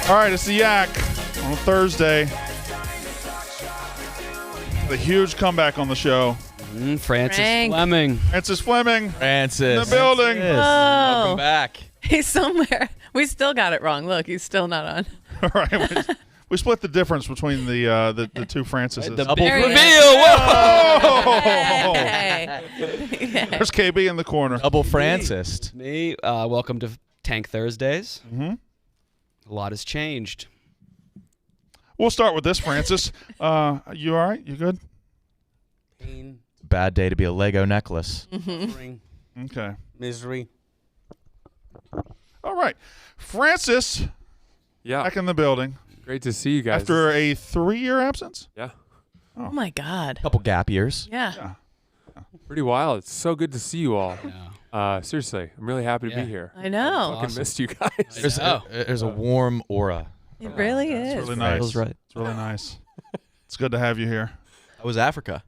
All right, it's the Yak on a Thursday. The huge comeback on the show. Francis Frank. Fleming. Francis Fleming Francis. in the building. Oh, Welcome back. he's somewhere. We still got it wrong. Look, he's still not on. All right, we split the difference between the two Francises. The Double big reveal. Oh! Hey. There's KB in the corner. Double Francis. Me. Welcome to Tank Thursdays. Mm-hmm. A lot has changed. We'll start with this, Francis. You all right? You good? Pain, Bad day to be a Lego necklace. suffering, Okay. misery. All right. Francis Yeah, back in the building great to see you guys. after a 3-year absence. Yeah, Oh my God. Couple gap years. Yeah. pretty wild. It's so good to see you all. Yeah. Seriously, I'm really happy to Yeah. be here. I know. Fucking Awesome. missed you guys. There's a warm aura. It really It's is. really nice. Feels right. It's really nice. It's good to have you here. How was Africa?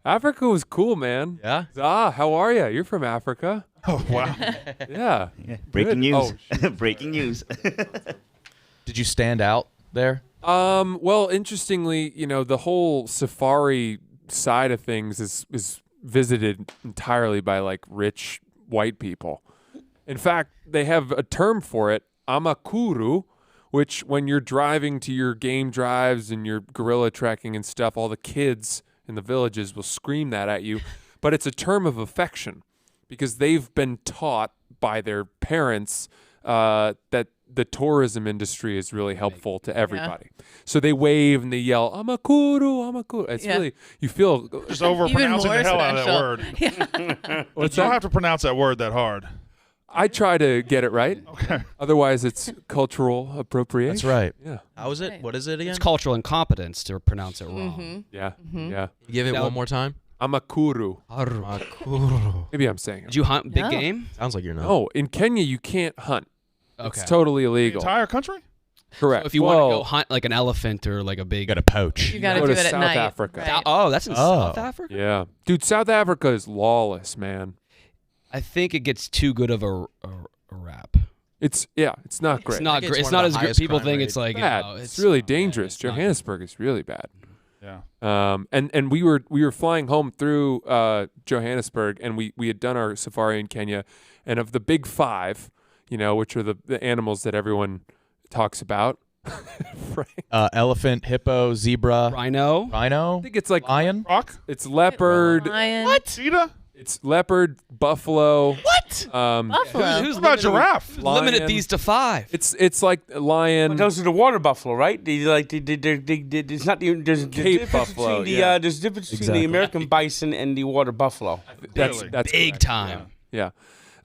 Africa was cool, man. Yeah. How are you? You're from Africa. Oh, wow. Yeah. Breaking Good. news. Oh, Breaking news. Did you stand out there? Well, interestingly, the whole safari side of things is visited entirely by like rich white people. In fact, they have a term for it, amakuru, which when you're driving to your game drives and your gorilla trekking and stuff, all the kids in the villages will scream that at you. But it's a term of affection because they've been taught by their parents that the tourism industry is really helpful to everybody. So they wave and they yell, amakuru, amakuru. It's Yeah. really, you feel, Just over-pronouncing more the hell out of that special. word. Yeah. You don't have to pronounce that word that hard. I try to get it right. Okay. Otherwise, it's cultural appropriation. That's right. Yeah. How was it? Right. What is it again? It's cultural incompetence to pronounce it wrong. Mm-hmm. Yeah. Yeah. Give it Now- one more time. Amakuru. Makuru. Maybe I'm saying it. Did you hunt big No. game? Sounds like you're not. No, in Kenya, you can't hunt. Okay. It's totally The illegal. entire country? Correct. So if you want to go hunt like an elephant or like a big. You got to poach. You got to Go do to it at South night. Africa. Right. Oh, that's in South Africa? Yeah. Dude, South Africa is lawless, man. I think it gets too good of a rap. It's not great. It's not It's great. It's one not of as the good. highest People crime think rate. it's like bad. it's It's really yeah, dangerous. it's not Johannesburg is really bad. Yeah. And we were flying home through Johannesburg, and we had done our safari in Kenya, and of the big five, which are the animals that everyone talks about, Frank, Elephant, hippo, zebra, Rhino. I rhino, think it's like lion. Rock? it's leopard, Lion. Cheetah? it's leopard, buffalo. What? Buffalo. Who's What about giraffe? limited Lion. these to 5? It's like lion. But those are the water buffalo, right? There's not the there's Cape difference buffalo, between the yeah. there's a difference between Exactly. the American bison and the water buffalo. That's Really? Big correct. time. Yeah.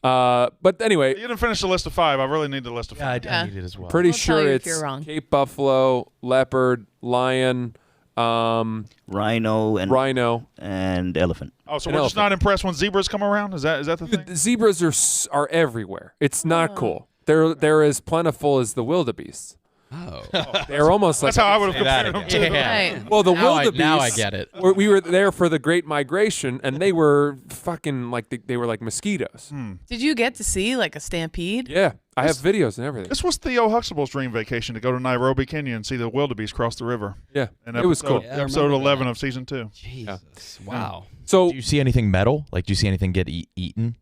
But anyway, You didn't finish the list of 5. I really need the list of 5. I need it as well. pretty I'll tell sure you if it's you're wrong. Cape buffalo, leopard, lion, Rhino and rhino. and elephant. Oh, so An we're just elephant. not impressed when zebras come around? Is that the thing? The zebras are everywhere. It's not cool. They're as plentiful as the wildebeest. Oh. They're almost like That's how I would have Say that compared them again. to. Right. well, the Now wildebeest. now I get it. We were there for the Great Migration, and they were fucking like they were like mosquitoes. Did you get to see like a stampede? Yeah, I have videos and everything. This was Theo Huxtable's dream vacation, to go to Nairobi, Kenya, and see the wildebeest cross the river. Yeah, In it was cool. Yeah, I Episode remember 11 that. of season 2. Jesus. Wow. So Do you see anything metal? Like, do you see anything get eaten?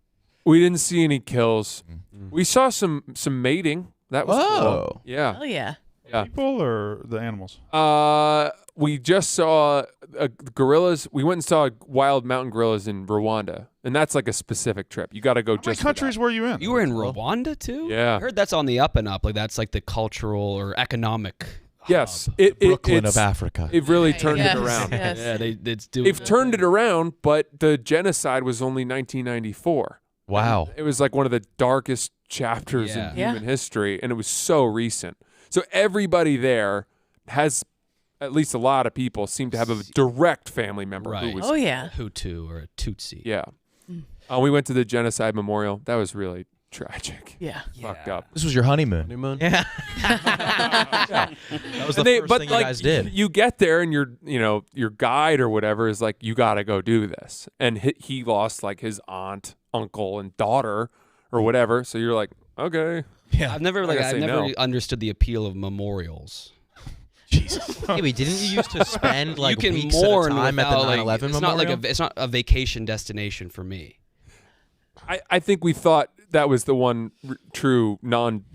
we didn't see any kills. We saw some mating. That was Whoa. cool. Yeah. Oh yeah. Yeah. People or the animals? We just saw gorillas. We went and saw wild mountain gorillas in Rwanda, and that's like a specific trip. You got to go How many just for countries that. were you in? You were in Rwanda too? Yeah. I heard that's on the up and up. Like that's like the cultural or economic. Yes, Brooklyn it's, of Africa. It really turned Yes, it around. yes. Yeah, it's doing. They've turned it around, but the genocide was only 1994. Wow. It was like one of the darkest chapters Yeah. in Yeah. human history, and it was so recent. So everybody there has, at least a lot of people, seem to have a direct family member Right. who was. Oh yeah. a Hutu or a Tutsi. Yeah. We went to the genocide memorial. That was really tragic. Yeah. Fucked up. This was your honeymoon. Yeah. That was the And they- first but thing like, you guys did. You get there and your guide or whatever is like, you got to go do this. And he lost like his aunt, uncle, and daughter or whatever. So you're like, okay. I've never understood the appeal of memorials. Jesus. Hey, wait, didn't you used to spend like you can weeks at a mourn time at the without, 9/11 it's memorial? not it's not a vacation destination for me. I think we thought that was the one true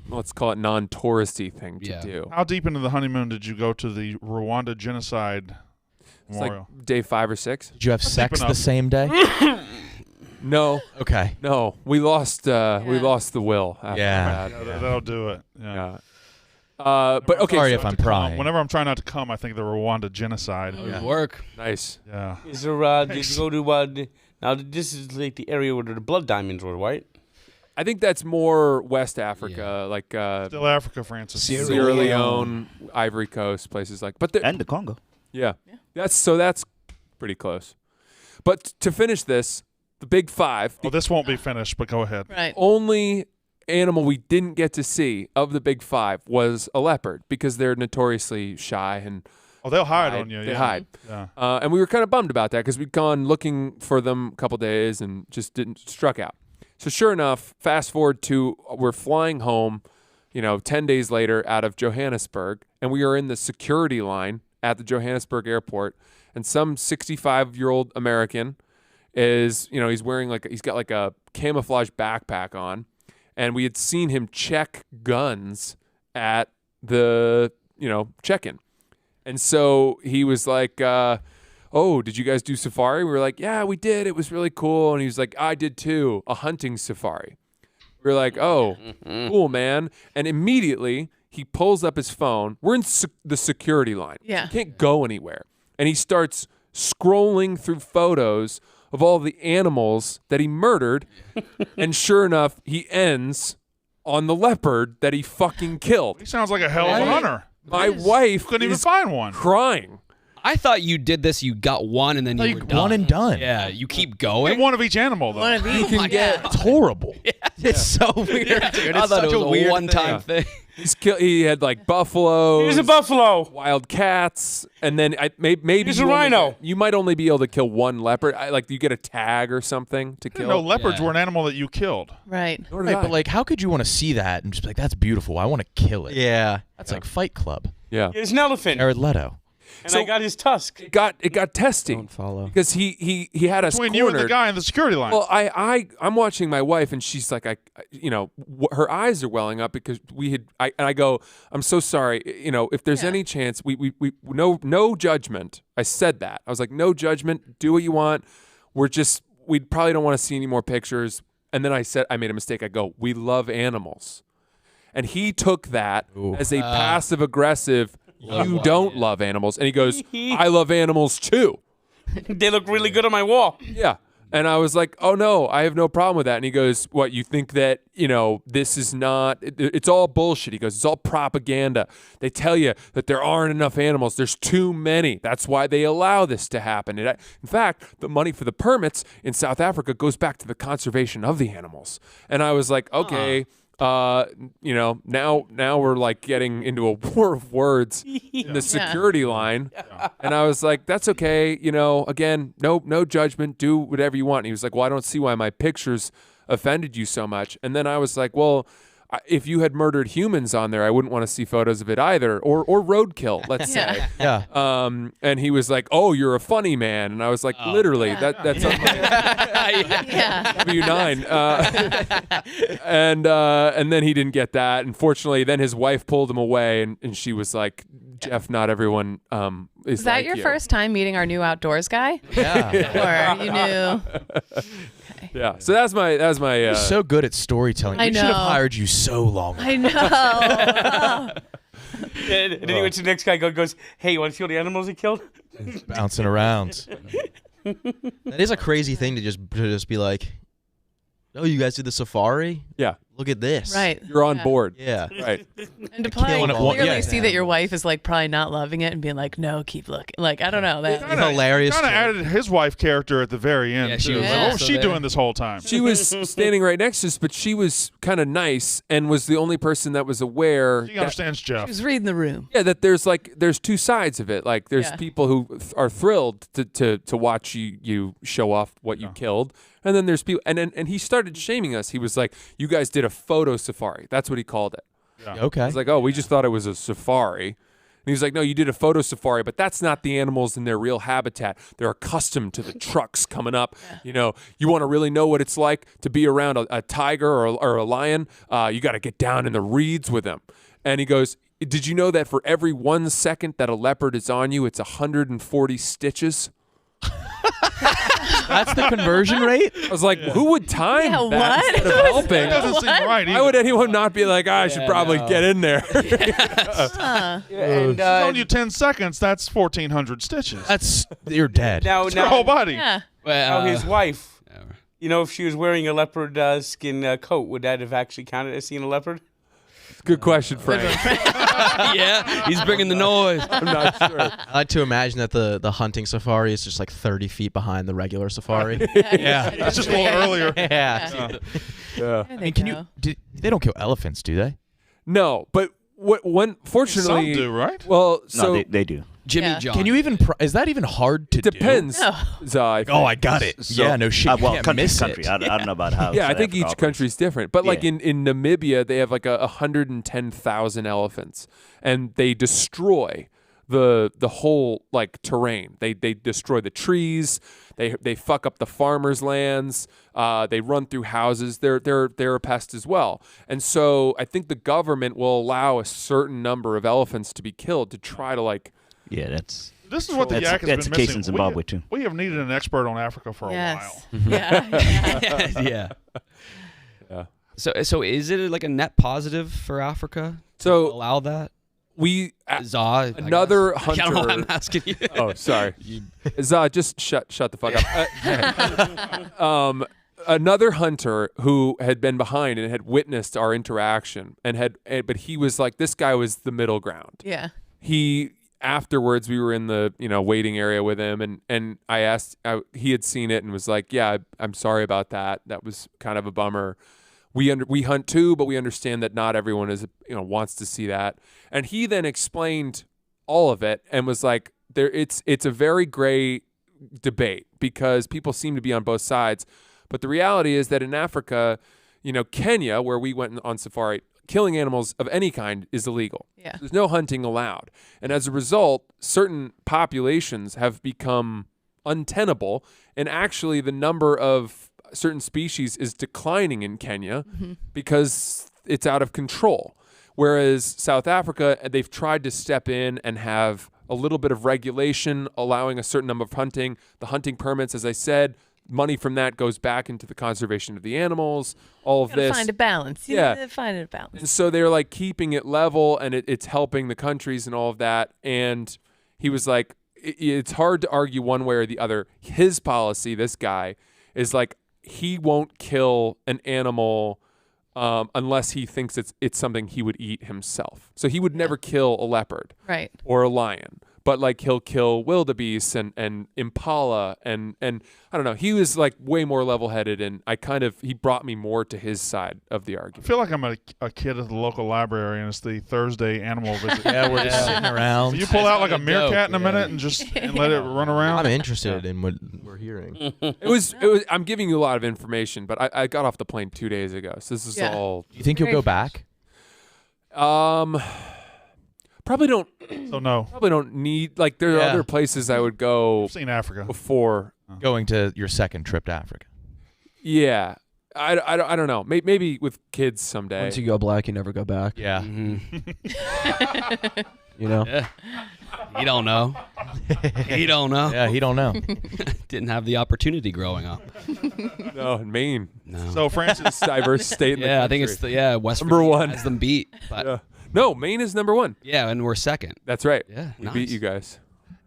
let's call it non-touristy thing to do. How deep into the honeymoon did you go to the Rwanda genocide memorial? Like day 5 or 6. Did you have sex the same day? No. Okay. No, we lost the will after that. Yeah, that'll do it. Yeah. But okay. Sorry if I'm prying. Whenever I'm trying not to come, I think the Rwanda genocide. Good work. Nice. Yeah. Is there? Did you go to? Now this is like the area where the blood diamonds were, right? I think that's more West Africa, like Still Africa, Francis. Sierra Leone, Ivory Coast, places like. And the Congo. Yeah. That's pretty close. But to finish this, the big 5. Oh, this won't be finished, but go ahead. Right. Only animal we didn't get to see of the big 5 was a leopard because they're notoriously shy and they'll hide on you. They Yeah. hide. Yeah. And we were kind of bummed about that because we'd gone looking for them a couple days and just didn't struck out. So sure enough, fast forward to we're flying home, 10 days later out of Johannesburg, and we are in the security line at the Johannesburg airport, and some 65-year-old American is, he's wearing he's got like a camouflage backpack on, and we had seen him check guns at the, check-in. And so he was like, oh, did you guys do safari? We were like, yeah, we did. It was really cool. And he was like, I did too, a hunting safari. We were like, oh, cool, man. And immediately he pulls up his phone. We're in the security line. Yeah. He can't go anywhere. And he starts scrolling through photos of all the animals that he murdered. And sure enough, he ends on the leopard that he fucking killed. He sounds like a hell of a hunter. My wife Couldn't even is find one. crying. I thought you did this. You got one, and then you were done. One and done. Yeah, you keep Get going. one of each animal, though. One of these. It's horrible. It's so weird, dude. I It's thought such it was a weird one-time thing. He had like buffaloes. Here's a buffalo. Wild cats, and then maybe Here's a rhino. You might only be able to kill one leopard. You get a tag or something to kill. No, leopards Yeah. were an animal that you killed. Right. Nor did Right, I. but how could you want to see that and just be like, that's beautiful. I want to kill it. Yeah. That's like Fight Club. yeah, Here's an elephant, Jared Leto. and I got his tusk. it got testy Don't follow. because he had us Between you and the cornered. guy in the security line. Well, I'm watching my wife, and she's like, her eyes are welling up because I go, I'm so sorry, if there's any chance, we no judgment. I said that. I was like, no judgment. Do what you want. We probably don't want to see any more pictures. And then I made a mistake. I go, we love animals, and he took that as a passive aggressive. You don't love animals, and he goes, I love animals too. They look really good on my wall. Yeah. And I was like, oh, no, I have no problem with that. And he goes, what, you think that, this is not, it's all bullshit. He goes, it's all propaganda. They tell you that there aren't enough animals. There's too many. That's why they allow this to happen. In fact, the money for the permits in South Africa goes back to the conservation of the animals. And I was like, okay. Now we're like getting into a war of words in the security line. And I was like, that's okay. Again, no judgment. Do whatever you want. And he was like, well, I don't see why my pictures offended you so much. And then I was like, well, if you had murdered humans on there, I wouldn't want to see photos of it either, or roadkill, let's say. Yeah. And he was like, "Oh, you're a funny man," and I was like, "Literally, that's on my Yeah. W9." And then he didn't get that. Unfortunately, then his wife pulled him away, and she was like, "Jeff, not everyone is Is that like your you." first time meeting our new outdoors guy? Yeah. Or you knew? Yeah. So that's my. You're so good at storytelling. I We should have know. hired you so long ago. I know. And then he went to the next guy. Goes, hey, you want to see all the animals he killed? Bouncing around. That is a crazy thing to just be like, oh, you guys did the safari? Yeah. Look at this. Right. You're on Yeah. board. Yeah. Right. And to probably Killing it all. clearly Yeah. see that your wife is like probably not loving it and being like, no, keep looking. Like, I don't know. That Hilarious. Kind of too. added his wife character at the very end. Yeah, she too. was Like, what was also she there. doing this whole time? She was standing right next to us, but she was kind of nice and was the only person that was aware. She that- understands Jeff. she was reading the room. Yeah, that there's two sides of it. Like there's Yeah. people who are thrilled to watch you show off what you killed, And then there's people, and he started shaming us. He was like, "You guys did a photo safari." That's what he called it. Okay. I was like, "Oh, we just thought it was a safari." And he was like, "No, you did a photo safari, but that's not the animals in their real habitat. They're accustomed to the trucks coming up. You know, you want to really know what it's like to be around a tiger or a lion. You got to get down in the reeds with them." And he goes, "Did you know that for every 1 second that a leopard is on you, it's 140 stitches?" That's the conversion rate? I was like, who would time Yeah, that what? instead of That helping? doesn't seem right. Why would anyone not be like, I should probably get in there? Huh. And It's on you 10 seconds. That's 1,400 stitches. You're dead. now, Your whole body. Yeah. now his wife, yeah. you know, if she was wearing a leopard skin coat, would that have actually counted as seeing a leopard? Good question, Frank. Yeah, he's bringing the noise. I'm not sure. I like to imagine that the hunting safari is just like 30 feet behind the regular safari. Yeah. That's just a little earlier. Yeah. Yeah. There I they mean, can go. you? They don't kill elephants, do they? No, but fortunately, Some do, right? well, No, so they do. Jimmy Yeah. John. Can you even? Is that even hard to it depends. No. Zai. do? Oh, I got it. So, yeah, no shit. You well, can't country, miss country. it. I don't know about how. Yeah, I South think Africa each operates. country's different. But like Yeah. in Namibia, they have like 110,000 elephants, and they destroy the whole like terrain. They destroy the trees. They fuck up the farmers' lands. They run through houses. They're a pest as well. And so I think the government will allow a certain number of elephants to be killed to try to like. Yeah, that's This is what the That's- yak has that's been the case missing. in Zimbabwe, too. We have needed an expert on Africa for a Yes. while. Yeah. yeah. So is it like a net positive for Africa to So allow that? we Za, I another guess. I don't know why hunter. I'm asking you. Oh, sorry. Zah, just shut the fuck up. Another hunter who had been behind and had witnessed our interaction but he was like, this guy was the middle ground. Yeah. He afterwards we were in the waiting area with him and I asked he had seen it and was like, yeah, I'm sorry about that. That was kind of a bummer. We hunt too, but we understand that not everyone is wants to see that. And he then explained all of it and was like, it's a very gray debate because people seem to be on both sides. But the reality is that in Africa, Kenya, where we went on safari, killing animals of any kind is illegal. Yeah. There's no hunting allowed. And as a result, certain populations have become untenable. And actually, the number of certain species is declining in Kenya because it's out of control. Whereas South Africa, they've tried to step in and have a little bit of regulation, allowing a certain number of hunting. The hunting permits, as I said, money from that goes back into the conservation of the animals, all of Gotta this. find a balance. You Yeah. gotta find a balance. And so they're like keeping it level and it's helping the countries and all of that. And he was like, it's hard to argue one way or the other. His policy, this guy, is like he won't kill an animal unless he thinks it's something he would eat himself. So he would never kill a leopard Right. or a lion. But like he'll kill wildebeest and impala and I don't know. He was like way more level-headed, and he brought me more to his side of the I argument. feel like I'm a kid at the local library, and it's the Thursday animal visit. Yeah, we're just sitting around. So you pull out like a That's gonna meerkat in a go, minute and let it run around. I'm interested in what we're hearing. It was. I'm giving you a lot of information, but I got off the plane 2 days ago, so this is Yeah. all. Do you think you'll Very go fresh. back? Probably don't. So no, Probably don't need. Like there are Yeah. other places I would go I've seen Africa. before. Going to your second trip to Africa? Yeah, I don't know. Maybe with kids someday. Once you go black, you never go back. Yeah. You know? Yeah. He don't know. He don't know. Yeah, he don't know. Didn't have the opportunity growing up. No, in Maine, No. So Francis, diverse state. In the yeah, I think country. it's West Number Virginia one. has them beat. But Yeah. No, Maine is number one. and we're second. That's right. Yeah, We nice. beat you guys.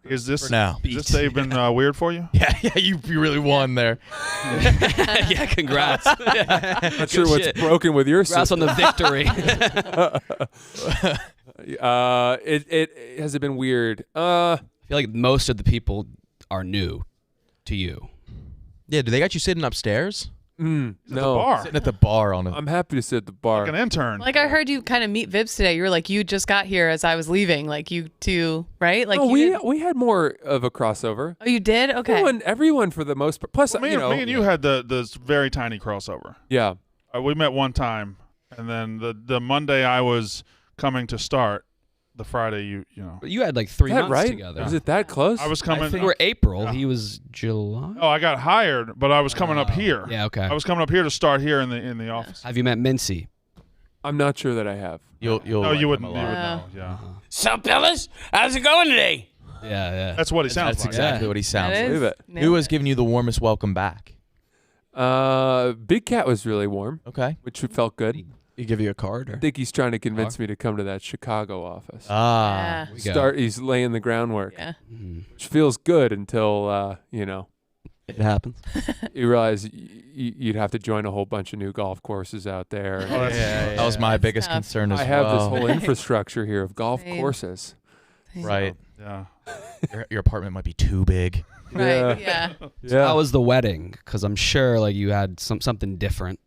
is this For now. Has this day been weird for you? Yeah, you really won there. Yeah, congrats. Yeah. Not sure what's shit. broken with your Congrats system. on the victory. It has it been weird? I feel like most of the people are new to you. Yeah, do they got you sitting upstairs? No. The bar. Sitting at the bar on a. I'm happy to sit at the bar. Like an intern. Like I heard you kind of meet Vibs today. You were like, you just got here as I was leaving. Like you two, right? Like No, you didn't- we had more of a crossover. Oh, you did? Okay. Everyone for the most part. Plus, me, me and you had the very tiny crossover. Yeah. We met one time, and then the Monday I was coming to start, the Friday you know. But you had like 3 Is that months right? together. Was it that close? I was coming. You were April. Yeah. He was July. Oh, I got hired, but I was coming up here. Yeah, okay. I was coming up here to start here in the office. Have you met Mincy? I'm not sure that I have. You'll No, like you him wouldn't. a You lot. would know. Yeah, Sup, fellas? How's it going today? Yeah. that's what he sounds That's like. exactly what he sounds That like. is- Believe it. nailed Who has it. given you the warmest welcome back? Big Cat was really warm, Okay. which felt good. He give you a card? Or? I think he's trying to convince me to come to that Chicago office. Ah. Yeah. We go. He's laying the groundwork, Yeah. Mhm. which feels good until It happens. you realize you'd have to join a whole bunch of new golf courses out there. Oh, that's- That was my biggest tough. concern as I have well. this whole infrastructure here of golf Same. courses. Right. Yeah. Your apartment might be too big. Right. Yeah. Yeah, How was the wedding? Because I'm sure like you had something different.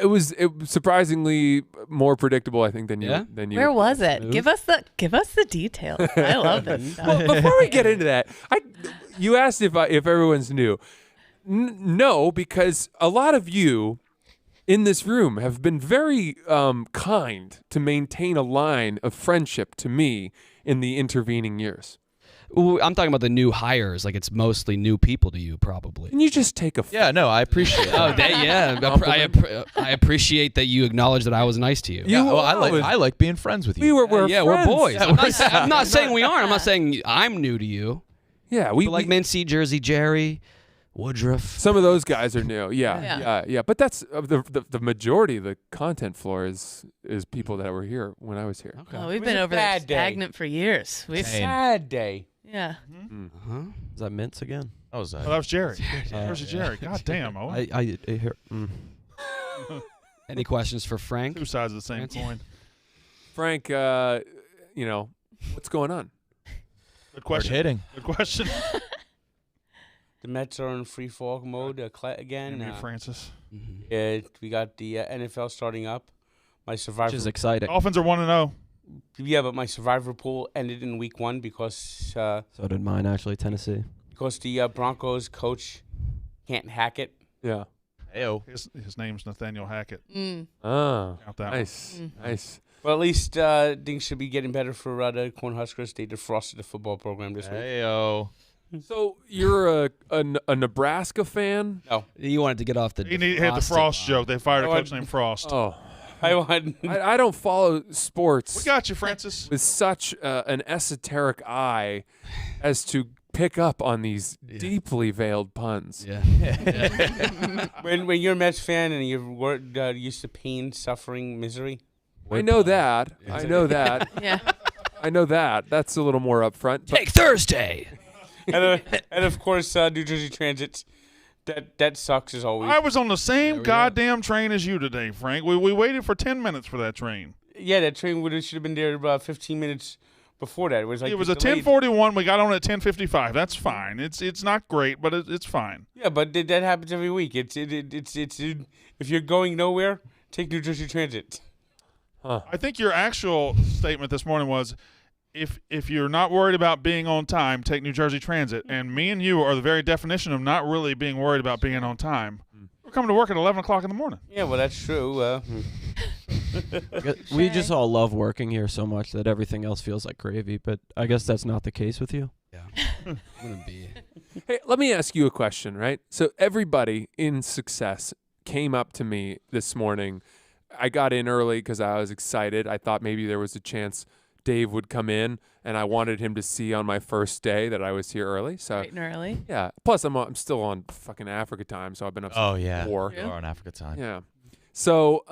it was surprisingly more predictable, I think, than you. Yeah? Than you. Where was it? Smooth. Give us the details. I love this stuff. Well, before we get into that, you asked if everyone's new. No, because a lot of you in this room have been very kind to maintain a line of friendship to me in the intervening years. Ooh, I'm talking about the new hires. Like it's mostly new people to you, probably. Can you just take a Yeah, no, I appreciate it. Oh, yeah. I appreciate that you acknowledge that I was nice to you. Yeah, well, was- I like being friends with you. we're yeah, friends. we're boys. Yeah, I'm not saying we aren't. I'm not saying I'm new to you. Yeah, we But like Mincy, Jersey, Jerry, Woodruff. some of those guys are new. Yeah, Yeah. yeah. But that's the majority of the content floor is people that were here when I was here. Oh, we've was been a over there bad day. stagnant for years. We've Same. Sad day. yeah. Uh-huh. Is that Mints again? What was Oh, that? that was Jerry. Where's Jerry? God damn. Oh, I hear. Any questions for Frank? two sides of the same Fancy. coin. Frank, what's going on? Good Hard question. hitting. Good question. The Mets are in free fall mode again. Amy Francis. We got the NFL starting up. My survivor. Which is exciting. Dolphins are 1-0. Yeah, but my survivor pool ended in week 1 because So did mine, actually, Tennessee. the Broncos coach can't hack it. Yeah. Heyo. His name's Nathaniel Hackett. Mm. Ah, Count that one. nice, nice. Well, at least things should be getting better for the Cornhuskers. They defrosted the football program this week. Heyo. So you're a Nebraska fan? You wanted to get off the. He had the Frost joke. They fired a Oh, coach named Frost. Oh, I want. I don't follow sports We got you, Francis. with such an esoteric eye as to pick up on these deeply veiled puns. Yeah. when you're a Mets fan and you're used to pain, suffering, misery. I know that. I know that. Yeah. I know that. That's a little more upfront. But Take Thursday. and of course, New Jersey Transit. That sucks as always. I was on the same we go. goddamn train as you today, Frank. We waited for 10 minutes for that train. Yeah, that train should have been there about 15 minutes before that. It was like It was a delayed. 10:41. We got on at 10:55. That's fine. It's not great, but it's fine. Yeah, but that happens every week. It's if you're going nowhere, take New Jersey Transit. I think your actual statement this morning was, if you're not worried about being on time, take New Jersey Transit. And me and you are the very definition of not really being worried about being on time. We're coming to work at 11 o'clock in the morning. Yeah, well, that's true. We just all love working here so much that everything else feels like gravy, but I guess that's not the case with you. Yeah. I'm gonna be. hey, let me ask you a question, right? So everybody in Success came up to me this morning. I got in early because I was excited. I thought maybe there was a chance Dave would come in, and I wanted him to see on my first day that I was here early. So Bright and early. yeah. Plus, I'm still on fucking Africa time, so I've been up Oh, since yeah. 4. You are on Africa time. Yeah. So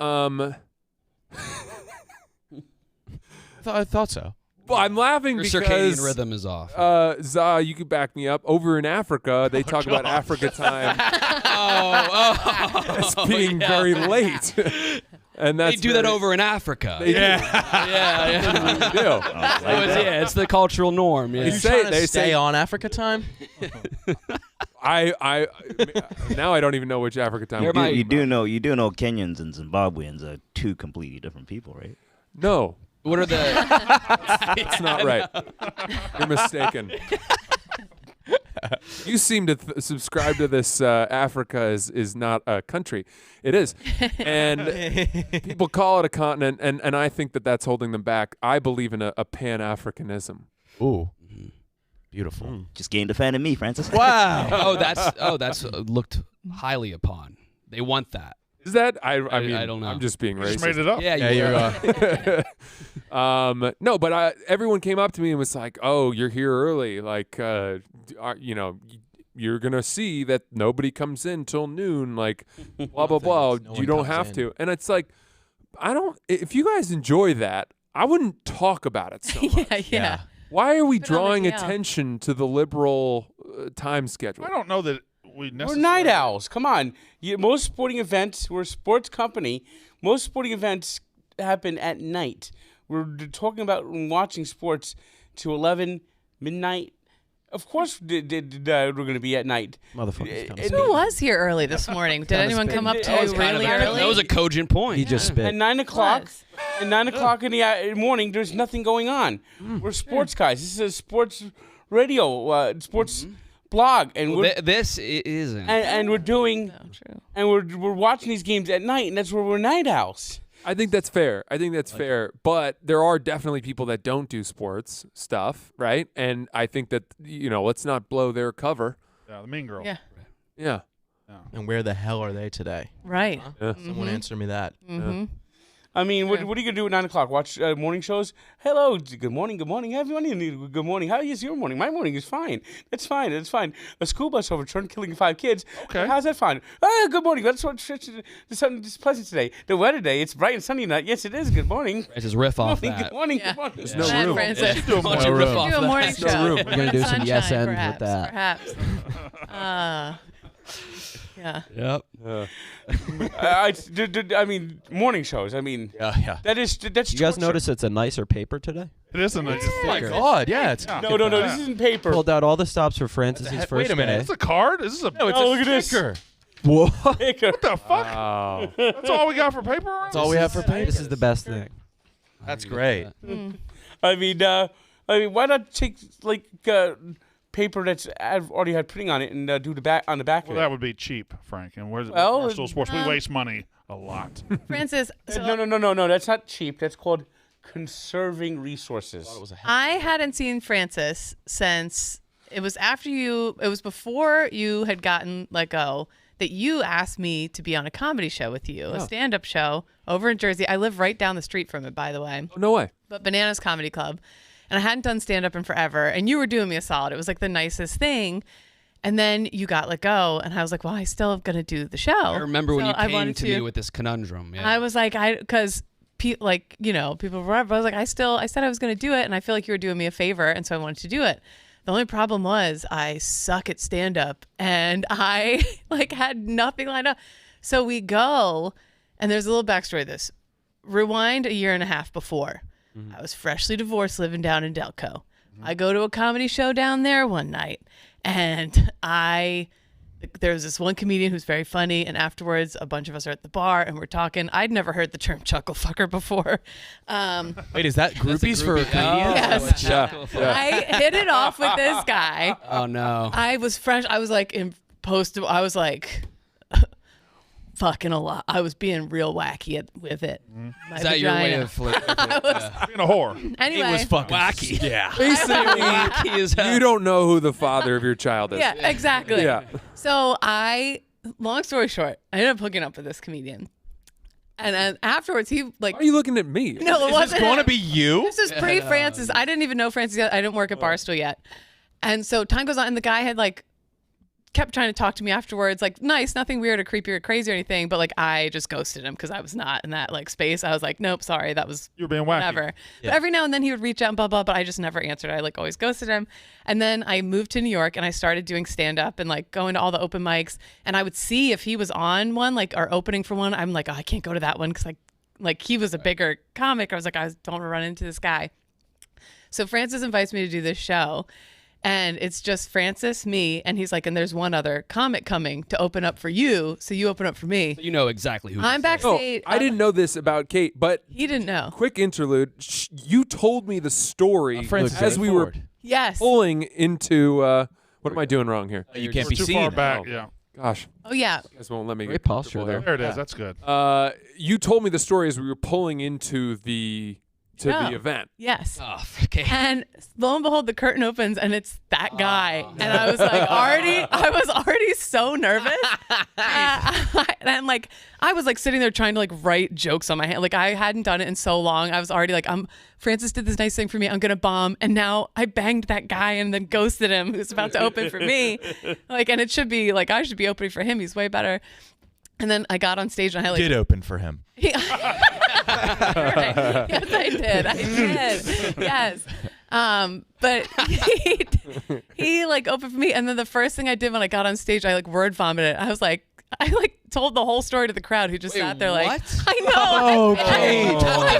I thought so. well, I'm laughing Your because circadian rhythm is off. Zah, you could back me up. Over in Africa, they talk about Africa time as being very late. And they that's do that very- over in Africa. They do. yeah. They do. It's the cultural norm. Yeah. They say Stay on Africa time. I now I don't even know which Africa time. You're we're my- talking You do about. know Kenyans and Zimbabweans are two completely different people, right? No, What are the? it's not right. You're mistaken. You seem to subscribe to this. Africa is not a country. It is, and people call it a continent, and I think that's holding them back. I believe in a Pan-Africanism. Ooh. Beautiful. Just gained a fan of me, Francis. Oh, that's looked highly upon. They want that. Is that? I mean, I don't know. I'm just being You racist. just made it up. Yeah, Yeah, were. No, but everyone came up to me and was like, "Oh, you're here early. Like, you're gonna see that nobody comes in till noon. Like, blah blah blah. No You one don't comes have in. to." And it's like, I don't. If you guys enjoy that, I wouldn't talk about it so much. yeah. Why are we Put it on the drawing DL. attention to the liberal time schedule? I don't know that we We're necessarily. night owls. Come on. Most sporting events, we're a sports company. Most sporting events happen at night. We're talking about watching sports to 11, midnight. Of course, we're going to be at night. Motherfucker's kind And- Who was here early this morning? Did anyone come up to That you was kind really of- early? That was a cogent point. He just At spit. 9 o'clock. Was. At 9 o'clock in the morning, there's nothing going on. We're sports guys. This is a sports radio, sports blog, and Well, we're this isn't. and we're doing No, true. and we're watching these games at night, and that's where we're night owls. I think that's fair. I think that's fair. But there are definitely people that don't do sports stuff, right? And I think that, let's not blow their cover. Yeah, the mean girl. Yeah. Yeah. And where the hell are they today? Right. Yeah. Someone answer me that. Mm-hmm. I mean, Yeah. what are you gonna do at 9 o'clock? Watch morning shows? Hello, good morning, everyone. Good morning. How is your morning? My morning is fine. That's fine. That's fine. A school bus overturned, killing 5 kids. Okay. How's that fine? Good morning. That's what the sun is pleasant today. The weather today, it's bright and sunny tonight. Yes, it is. Good morning. Just riff off Good that. morning. Yeah. Good morning. There's Go no ahead, room. Francis. Do a No riff room. off Do a that. morning no show. room. You're gonna do some Sunshine, yes and with perhaps, that. Perhaps. Yeah. Yep. I mean, morning shows. I mean, Yeah. that's You guys torture. notice it's a nicer paper today? It isn't. It's Oh my thicker. God, yeah. It's Yeah. No, this isn't paper. Pulled out all the stops for Francis' That's a- first wait a minute. day. Is this a card? Is this a? no, it's Oh, a look at this. sticker. Whoa. Paper. What the fuck? Wow. That's all we got for paper. That's all we have for paper. This is the best thing. That's great. I mean, why not take paper that's already had printing on it and do the back on the back Well, of it? that would be cheap, Frank. And where's Well, Barstool Sports? We waste money a lot. Francis, so No. That's not cheap. That's called conserving resources. I hadn't seen Francis since it was after you. It was before you had gotten let go that you asked me to be on a comedy show with you, a stand-up show over in Jersey. I live right down the street from it, by the way. No way. But Bananas Comedy Club. And I hadn't done stand-up in forever. And you were doing me a solid. It was like the nicest thing. And then you got let go. And I was like, well, I still am going to do the show. I remember when So you I came wanted to me with this conundrum. Yeah. I was like, because people were, I was like, I said I was going to do it. And I feel like you were doing me a favor. And so I wanted to do it. The only problem was I suck at stand-up. And I had nothing lined up. So we go, and there's a little backstory to this. Rewind a year and a half before. I was freshly divorced living down in Delco. I go to a comedy show down there one night, and there was this one comedian who's very funny, and afterwards a bunch of us are at the bar and we're talking. I'd never heard the term chuckle fucker before. Wait, is that groupies for Yes. comedians? I hit it off with this guy. Oh no. I was fresh. I was like I was like fucking a lot. I was being real wacky with it. My Is that your way vagina. of flirting? Being a whore. Anyway, It was fucking Wacky. Yeah. Basically, Wacky as hell. you don't know who the father of your child is. yeah, exactly. Yeah. So long story short, I ended up hooking up with this comedian. And then afterwards, he Why are you looking at me? no, it Is wasn't this going to him. be you? This is pre-Francis. I didn't even know Francis yet. I didn't work at Barstool yet. And so time goes on, and the guy had kept trying to talk to me afterwards, nice, nothing weird or creepy or crazy or anything, but I just ghosted him because I was not in that space. I was like, nope, sorry, that was You were being wacky. whatever. But every now and then he would reach out and blah blah, but I just never answered. I always ghosted him. And then I moved to New York and I started doing stand up and going to all the open mics, and I would see if he was on one or opening for one. I'm like, oh, I can't go to that one because he was a bigger comic. I was like, I don't want to run into this guy. So Francis invites me to do this show. And it's just Francis, me, and he's like, and there's one other comic coming to open up for you, so you open up for me. You know exactly who. I'm this is. No, backstage. I didn't know this about Kate, but He didn't know. quick interlude. You told me the story Francis as we were Yes. pulling into. What am I doing wrong here? You can't We're be too seen. far back. Oh. Yeah. Gosh, Oh yeah. you guys won't let me Great get posture comfortable There here. it is. That's good. You told me the story as we were pulling into the Yeah. the event. Yes. Oh, okay. And lo and behold, the curtain opens and it's that guy. And I was like, I was already so nervous. And like, I was like sitting there trying to like write jokes on my hand. Like I hadn't done it in so long. I was already like, Francis did this nice thing for me. I'm going to bomb. And now I banged that guy and then ghosted him who's about to open for me. Like, and it should be like, I should be opening for him. He's way better. And then I got on stage and I like Did open for him. Right. Yes, I did. Yes. But he like opened for me, and then the first thing I did when I got on stage, I like word vomited. I told the whole story to the crowd who just sat there like, what? I know. Okay. Told the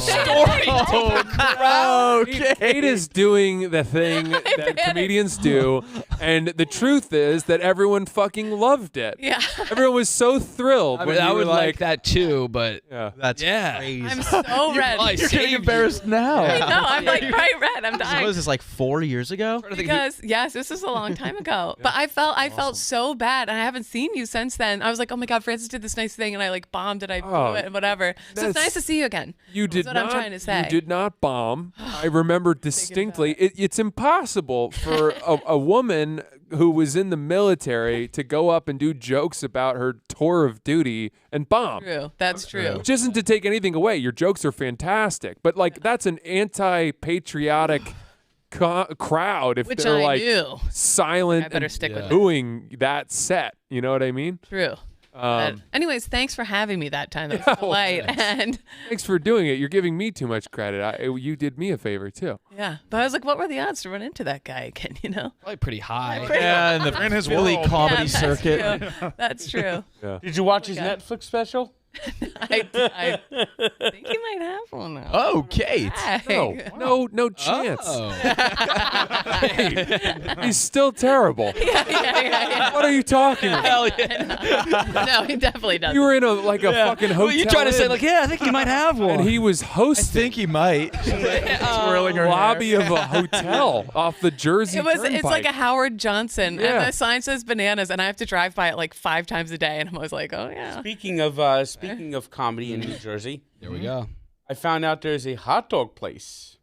story. Kate is doing the thing that panicked. comedians do, and the truth is that everyone fucking loved it. Yeah. Everyone was so thrilled. I when mean, I you were would like that too, but Yeah. That's Yeah. crazy. I'm so red. I You're getting saved you. embarrassed now. I know. I'm like bright red. I'm So dying. was this like 4 years ago? Because yes, this was a long time ago. But I felt so bad, and I haven't seen you since then. I was like, oh my god, Francis did this nice thing, and I like bombed, and I blew it, and whatever. So it's that's- nice to see you again. You did what not. I'm trying to say. You did not bomb. I remember distinctly. It's impossible for a woman who was in the military to go up and do jokes about her tour of duty and bomb. True. That's true. Which isn't to take anything away. Your jokes are fantastic, but like that's an anti-patriotic crowd if Which they're I like knew. silent I better and stick with it. booing that set. You know what I mean? True. But anyways, thanks for having me that time. That was a delight. And Thanks for doing it. You're giving me too much credit. You did me a favor too. yeah, but I was like, what were the odds to run into that guy again? You know? probably pretty high. Yeah, in the In his Philly world. comedy Yeah, that's circuit. true. That's true. Did you watch his God. Netflix special? I think you might have one now. Oh, Kate. Hey. No chance. Oh. He's still terrible. Yeah. What are you talking about? Hell yeah. No, he definitely doesn't. You were in a fucking hotel. Well, you trying to say inn, like, yeah, I think you might have one. and he was I hosting think he might. Twirling her lobby hair. of a hotel off the Jersey It's like Turnpike. a Howard Johnson, Yeah. and the sign says bananas, and I have to drive by it like 5 times a day, and I'm always like, oh yeah. Speaking of comedy in New Jersey, There we go. I found out there's a hot dog place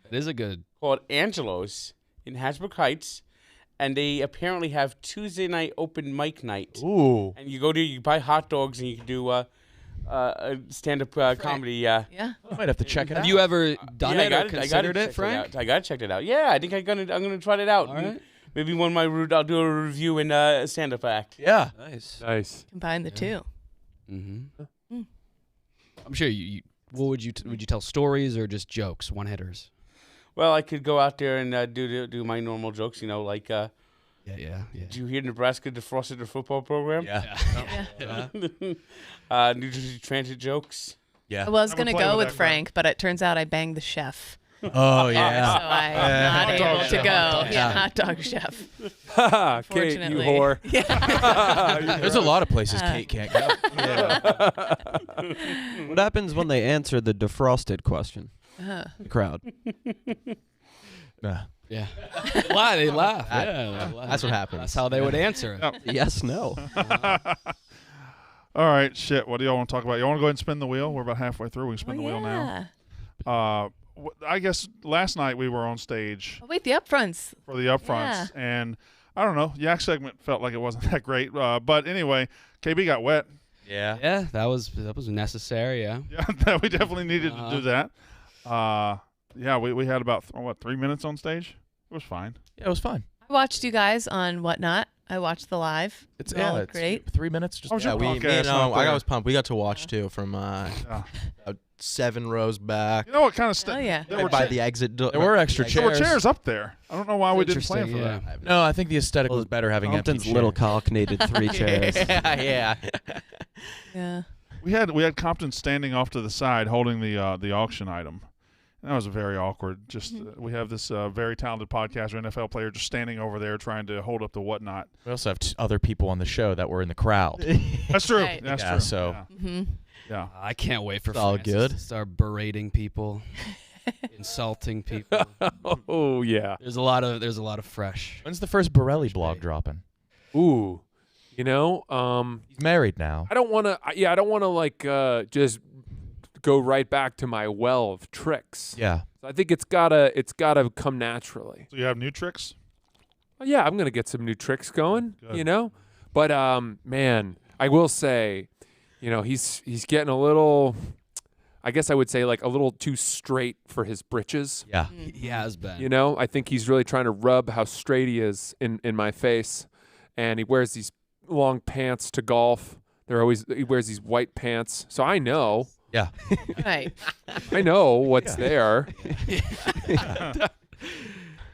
That is a good. called Angelo's in Hasbrook Heights, and they apparently have Tuesday night open mic night. Ooh. And you go there, you buy hot dogs, and you can do a stand-up comedy. Yeah. I might have to check it out. Have you ever done Yeah, it or considered it, Frank? I gotta check it out. Yeah, I think I'm gonna try it out. All right. Maybe I'll do a review in a stand-up act. Yeah. Nice. Nice. Combine the two. Mm-hmm. I'm sure you what would you tell stories or just jokes, one hitters? Well, I could go out there and do my normal jokes. You know, like Yeah. did you hear Nebraska defrosted their football program? Yeah. New Jersey Transit jokes. Yeah. I was Never gonna played go with with that Frank, but it turns out I banged the chef. Oh, So yeah. I'm Yeah. not Hot dog able to chef, go. hot dog Yeah, chef. hot dog chef. Ha Kate, you Fortunately. whore. Yeah. There's a lot of places Kate can't go. What happens when they answer the defrosted question? The crowd. Yeah. Why they laugh? Yeah, they laugh. That's what happens. That's how they would answer it. Yep. Yes, no. All right, shit. What do y'all want to talk about? You want to go ahead and spin the wheel? We're about halfway through. We can spin the wheel now. I guess last night we were on stage Oh, wait, the upfronts. for the Upfronts, and I don't know, Yak segment felt like it wasn't that great. But anyway, KB got wet. Yeah. Yeah, that was necessary. Yeah. Yeah, we definitely needed to do that. Yeah, we had about 3 minutes on stage. It was fine. Yeah, it was fun. I watched you guys on Whatnot. I watched the live. It's You all look it's great. 3 minutes. Just Oh, was Yeah, your me podcast and not I there? was pumped. We got to watch too from Yeah. 7 rows back. You know what kind of Oh stuff? yeah. There were, By cha- the exit door. there were extra there were chairs. chairs up there. I don't know why we didn't plan for Interesting, that. No, I think the aesthetic was better having empty Compton's chairs. little cock needed 3 chairs. yeah. Yeah. We had Compton standing off to the side holding the auction item, That was very awkward. Just we have this very talented podcaster, NFL player, just standing over there trying to hold up the whatnot. We also have other people on the show that were in the crowd. That's true. Right. That's Yeah, true. so- Yeah. Yeah. I can't wait for It's all Francis good. to start berating people, insulting people. Oh yeah. There's a lot of fresh. When's the first Borelli blog dropping? Ooh. You know, He's married now. I don't want to. I don't want to like just go right back to my well of tricks. Yeah. I think it's gotta come naturally. So you have new tricks? Yeah, I'm gonna get some new tricks going. Good. You know, but man, I will say, you know, he's getting a little. I guess I would say like a little too straight for his britches. Yeah. He has been. You know, I think he's really trying to rub how straight he is in my face, and he wears these long pants to golf. He wears these white pants, so I know. Yeah. Right. I know what's there.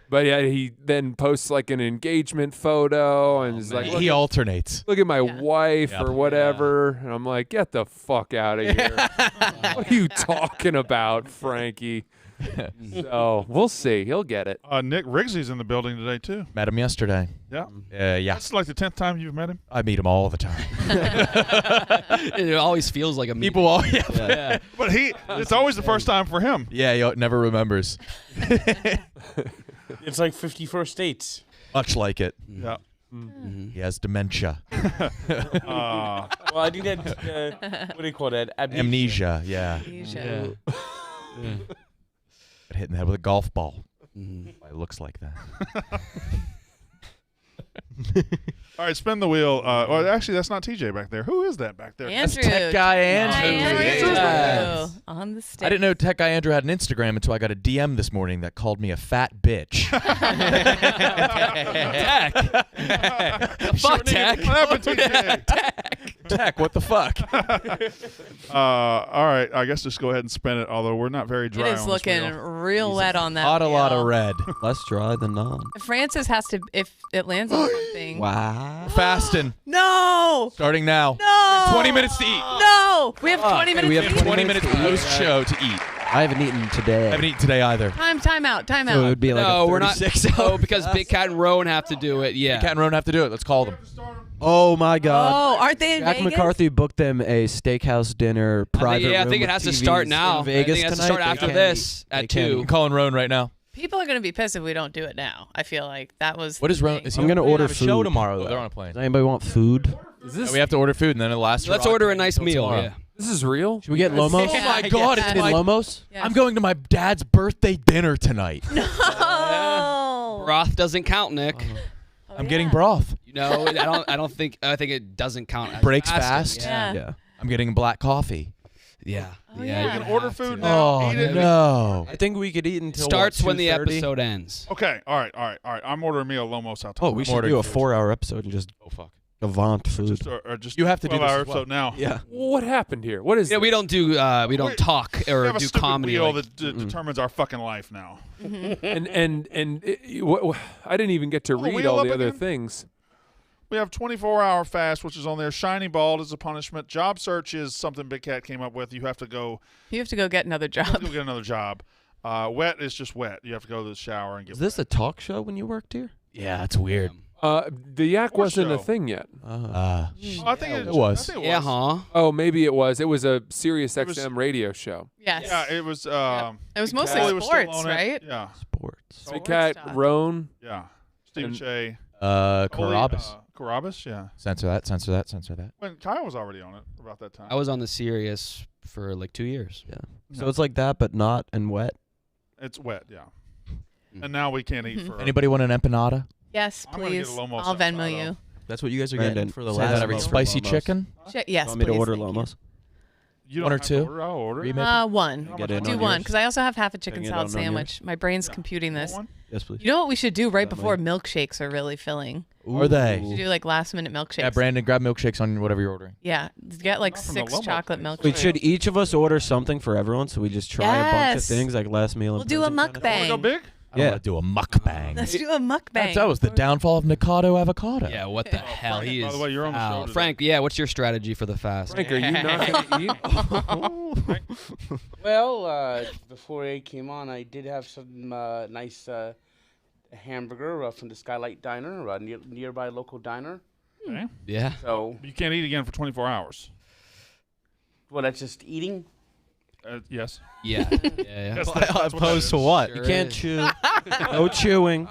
But yeah, he then posts like an engagement photo and is like, He alternates. look at my Yeah. wife Yep. or whatever. And I'm like, get the fuck out of here. What are you talking about, Frankie? So we'll see. He'll get it. Nick Riggsey's in the building today too. Met him yesterday. Yeah. Yeah. That's like the 10th time you've met him. I meet him all the time. It always feels like a meeting. People all. Yeah. Yeah. But it's always the first time for him. Yeah. He never remembers. It's like 51st dates. Much like it. Yeah. He has dementia. Uh, Well, I think that what do you call that? Amnesia. Yeah. Asia. Got hit in the head with a golf ball. Mhm. It looks like that. all right, spin the wheel. Well, actually, that's not TJ back there. Who is that back there? Andrew. Tech guy Hi, Andrew. Andrew. Yes. On the stage. I didn't know Tech Guy Andrew had an Instagram until I got a DM this morning that called me a fat bitch. Tech. Fuck Tech. What happened to you? Tech, what the fuck? All right, I guess just go ahead and spin it. Although we're not very It dry. is on this looking wheel. real wet on that. A lot wheel. of red. Less dry than not. Francis has to, if it lands on something. Wow. Fasting. No! Starting now. No! 20 minutes to eat. No! We have 20 minutes. we have to eat. 20 minutes post-show to eat. I haven't eaten today. I haven't eaten today either. Time out. So it would be like No, a we're not. 36 Oh, because Big Cat and Rowan have to do it. Yeah. Cat and Roan have to do it. Let's call them. Oh my God. Oh, aren't they in Jack Vegas? McCarthy booked them a steakhouse dinner, private I room think it with has to TVs start now. in Vegas I think it has to tonight. start They after can't this eat. They at can't 2. I'm calling Roan right now. People are going to be pissed if we don't do it now. I feel like that was. What is the Roan? thing. Is he I'm gonna on- order They have a show food. tomorrow. Though. They're on a plane. Does anybody want food? Is this We have to order food, and then it'll last. Let's for order a nice until meal. tomorrow. Yeah. This is real? Should we get Lomos? Oh my Yeah, God! yeah. It's Did my. Lomos? Yes. I'm going to my dad's birthday dinner tonight. No. Broth doesn't count, Nick. I'm getting broth. You know, I don't think. I think it doesn't count. as Breaks fasting. fast. Yeah. Yeah. I'm getting black coffee. Yeah. Oh, yeah. yeah. you We can order have food to. now. Oh Eat it. no! I think we could eat until Starts when the 2:30? episode ends. Okay, all right. I'm ordering me a Lomos out. Oh, we should do a 4-hour episode and just Oh fuck! avant food. Just You have to do this 12-hour as well. episode now. Yeah. What happened here? What is Yeah, we don't do. We don't talk We or have a do stupid comedy. wheel like- that determines our fucking life now. and I didn't even get to Pull the read wheel all up the other again. things. We have 24-hour fast, which is on there. Shiny bald is a punishment. Job search is something Big Cat came up with. You have to go get another you have job. to go get another job. Wet is just wet. You have to go to the shower and get Is this a talk show when you worked here? Yeah, it's weird. The yak Horse wasn't a show. thing yet. I think it was. I think it Yeah, was. huh? Oh, maybe it was. It was a Sirius It was- XM radio show. Yes. Yeah, it was. It was mostly Wally was still sports, on it. right? Yeah, Sports. Big Cat, stuff. Roan. yeah. Stephen And- Shea. Carabas. Carabas, yeah. Censor that. Censor that. Censor that. When Kyle was already on it about that time. I was on the Sirius for like 2 years. Yeah. So it's like that, but not and wet. It's wet, yeah. And now we can't eat for. Anybody want an empanada? Yes, I'm gonna get a please. Lomos I'll Venmo avocado. you. That's what you guys are Brandon, getting for the say last that every Lomos. Spicy chicken. Yes, Want me to please, order thank you. Lomos? You don't One or have to two? order, I'll order. Three, maybe? One. How Get much in do Do on you one, yours. because I also have half a chicken Bring it salad on yours. sandwich. My brain's Yeah. computing want this. one? Yes, please. You know what we should do right That before might- milkshakes are really filling? Are they? We should do like last minute milkshakes. Yeah, Brandon, grab milkshakes on whatever you're ordering. Yeah, get like Not from the 6 Lomo chocolate place. milkshakes. Wait, should each of us order something for everyone so we just try a bunch of Yes. things like last meal? We'll in do a prison kind of thing? mukbang. Want to go big? I want to do a mukbang. Let's do a mukbang. That was the downfall of Nikado Avocado. Yeah, what the hell? Frank, He by is the way, you're on the show foul. today. Frank, yeah, what's your strategy for the fast? Frank, are you not going to eat? Well, before I came on, I did have some nice hamburger from the Skylight Diner, a nearby local diner. Okay. Yeah. So, You can't eat again for 24 hours. well, that's just eating. Yes. Yeah. Yeah. That's what Opposed to that is. what? Sure You can't is. chew. No chewing.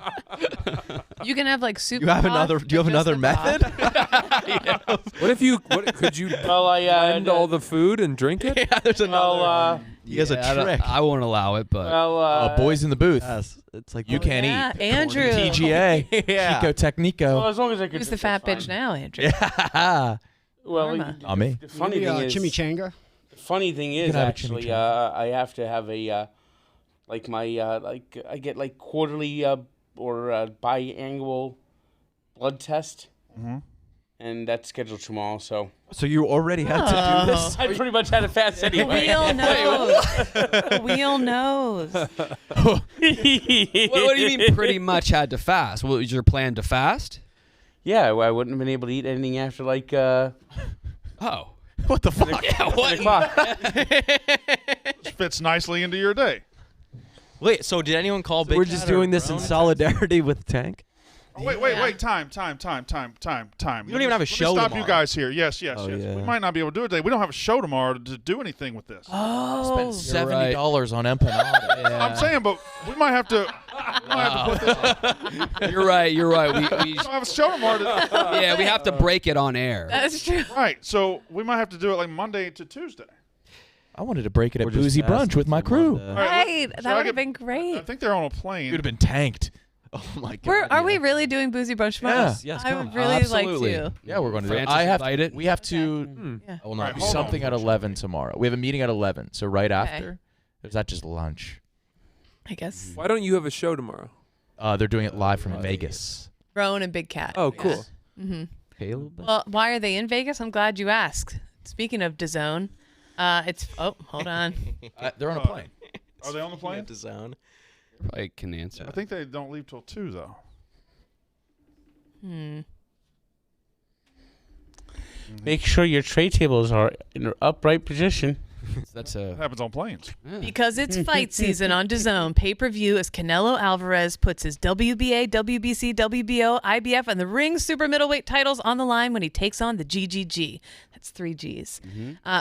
You can have like soup. You have broth another. Do you have with just another the broth. method? What if you? Could you Well, I blend all the food and drink it? Yeah, there's another. well, He has a I don't- trick. I won't allow it, but Boys in the booth. Yes, it's like You can't Yeah, eat. Andrew. TGA. Yeah. Chico Technico. well, as long as I could. Who's the drink, fat that's bitch fine. now, Andrew? Yeah. Well, Karma. Not me. The funny thing is, chimichanga. the funny thing can is have a actually, chimichanga. I have to have a like my like I get like quarterly or biannual blood test, Mhm. and that's scheduled tomorrow. So So you already had to do this. I pretty much had a fast The anyway. wheel knows. The wheel knows. what do you mean? Pretty much had to fast. What was your plan to fast? Yeah, I wouldn't have been able to eat anything after like Oh. What the fuck? Yeah. 10 What? o'clock. Which fits nicely into your day. Wait, so did anyone call Big We're Cat just or doing this in Brown? solidarity with Tank. Oh, wait. Time. You don't even have a show Let me stop tomorrow. you guys here. Yes. Oh, We yeah. might not be able to do it today. We don't have a show tomorrow to do anything with this. Oh. Spent You're $70 on empanada. I'm saying, but we might have to. Put this on. You're right. You're right. We We don't have a show tomorrow. yeah, we have to break it on air. That's true. Right. So we might have to do it like Monday to Tuesday. I wanted to break it at We're just Boozy fasting Brunch with my till crew. Monday. All right, Right. should I That would get- have been I great. think they're on a plane. You'd have been tanked. Oh my god. Are we really doing Boozy Brunch tomorrow? Yeah. Yes, I come. would really Absolutely. like to. Yeah, we're going to do it. Francis I have. invited? We have to. Yeah. I will All right, not do hold on. something at 11 tomorrow. We have a meeting at 11. So right after. Or is that just lunch? I guess. Why don't you have a show tomorrow? They're doing it live from Vegas. Roan and Big Cat. Oh, cool. Mm-hmm. Caleb? Well, why are they in Vegas? I'm glad you asked. Speaking of DAZN, it's hold on. They're on a plane. Are they on the plane? Zone. I can answer. I think they don't leave till 2 though. Make sure your tray tables are in an upright position. That's That a. happens on planes. Yeah. Because it's fight season on DAZN, pay-per-view as Canelo Alvarez puts his WBA, WBC, WBO, IBF, and the Ring super middleweight titles on the line when he takes on the GGG. That's 3 Gs.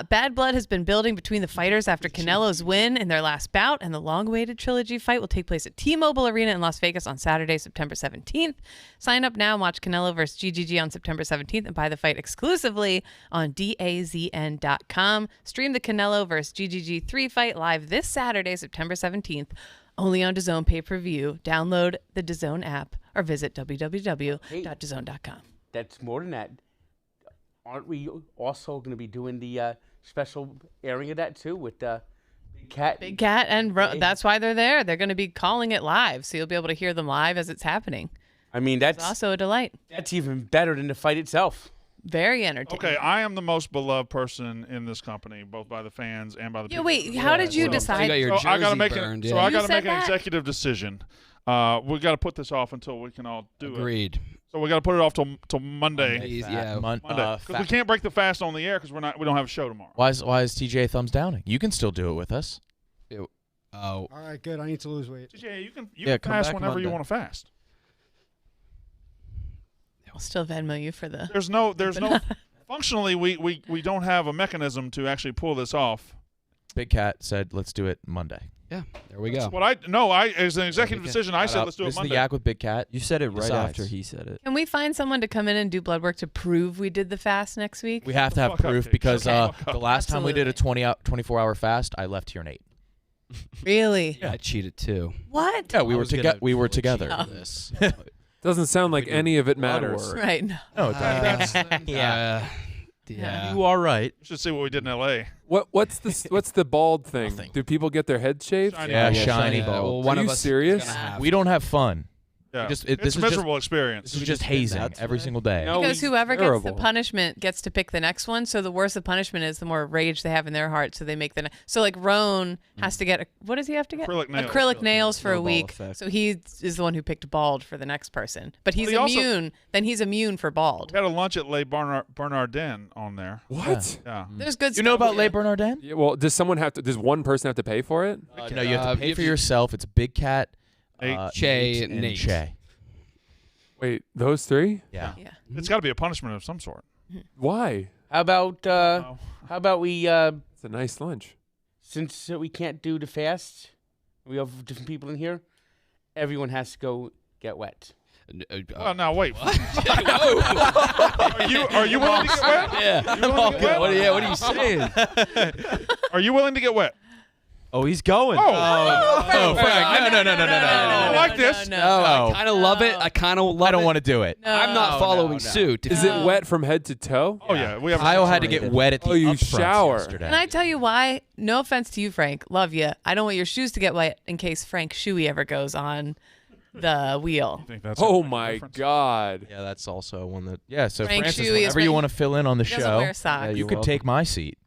Bad blood has been building between the fighters after Canelo's win in their last bout, and the long-awaited trilogy fight will take place at T-Mobile Arena in Las Vegas on Saturday, September 17th. Sign up now and watch Canelo versus GGG on September 17th and buy the fight exclusively on DAZN.com. Stream the Canelo versus GGG 3 fight live this Saturday, September 17th, only on DAZN pay-per-view. Download the DAZN app or visit www.dazn.com. That's more than that. Aren't we also going to be doing the special airing of that too with Big Cat? Big Cat and that's why they're there. They're going to be calling it live, so you'll be able to hear them live as it's happening. I mean, It's that's also a delight. even better than the fight itself. Very entertaining. Okay, I am the most beloved person in this company, both by the fans and by the Yeah, people. wait, how did you So- You decide? got your So I gotta jersey make burned. so Yeah. I You got to said make an that? executive decision. We got to put this off until we can all do it. Agreed. So we got to put it off till Monday. Yeah. Monday, because we can't break the fast on the air because we don't have a show tomorrow. Why is TJ thumbs downing? You can still do it with us. Oh. All right, good. I need to lose weight. TJ, you can Yeah, come fast back whenever you Monday. want to fast. I'll still Venmo you for the. There's no functionally we don't have a mechanism to actually pull this off. Big Cat said, "Let's do it Monday." Yeah. There we go. That's what I as an executive decision I said let's do it This is Monday. the Yak with Big Cat. You said it right Besides. after he said it. Can we find someone to come in and do blood work to prove we did the fast next week? We have to have Fuck up, proof Jake. because Shut the fuck the up. last time we did a Absolutely. 24-hour fast, I left here at 8. Really? I cheated too. What? Yeah, we I were was gonna we were fully together. cheat. for this. Doesn't sound like any of it matters. work. Right. No. No, it doesn't. Yeah. You are right. You should see what we did in L.A. What's the bald thing? Nothing. Do people get their heads shaved? Shiny Yeah, bald. shiny Yeah, bald. well, one Are of you us is serious? gonna have We don't have fun. Yeah. Just, it's this a is just, miserable experience. this is just hazing that every today? single day. No, Because he's whoever terrible. gets the punishment gets to pick the next one. So the worse the punishment is, the more rage they have in their heart. So they make the so like Roan has to get what does he have to get? Acrylic nails. Nails for a Snowball week. effect. So he is the one who picked bald for the next person. But he's he also- immune. Then he's immune for bald. We had a lunch at Les Bernardin on there. What? Yeah. There's good. You know stuff about too. Les Bernardin? Yeah, well, does one person have to pay for it? No, you have to pay if for you- yourself. It's Big Cat, Nate, Che, and Nate. Che. Wait, those three? Yeah. Yeah. It's got to be a punishment of some sort. Why? How about Oh. how about we It's a nice lunch. since we can't do the fast, we have different people in here. Everyone has to go get wet. Well, now wait. Whoa. Are you willing to get wet? Yeah. You willing to get wet? What are you saying? Are you willing to get wet? Oh, he's going. Oh, Frank. No. I like this. No, I No. kind of love it. I kind of love I don't it. want to do it. I'm not following no. suit. Is it wet from head to toe? Oh yeah, we have. Kyle had to get wet at the Oh, you Upfronts shower. yesterday. Can I tell you why? No offense to you, Frank. Love you. I don't want your shoes to get wet in case Frank Shuey ever goes on the wheel. I think that's Oh a my difference. God. Yeah, that's also one that. Yeah, so Frank Francis, Shuey is whenever you my- want to fill in on the He doesn't show, wear socks. you you're could take my seat.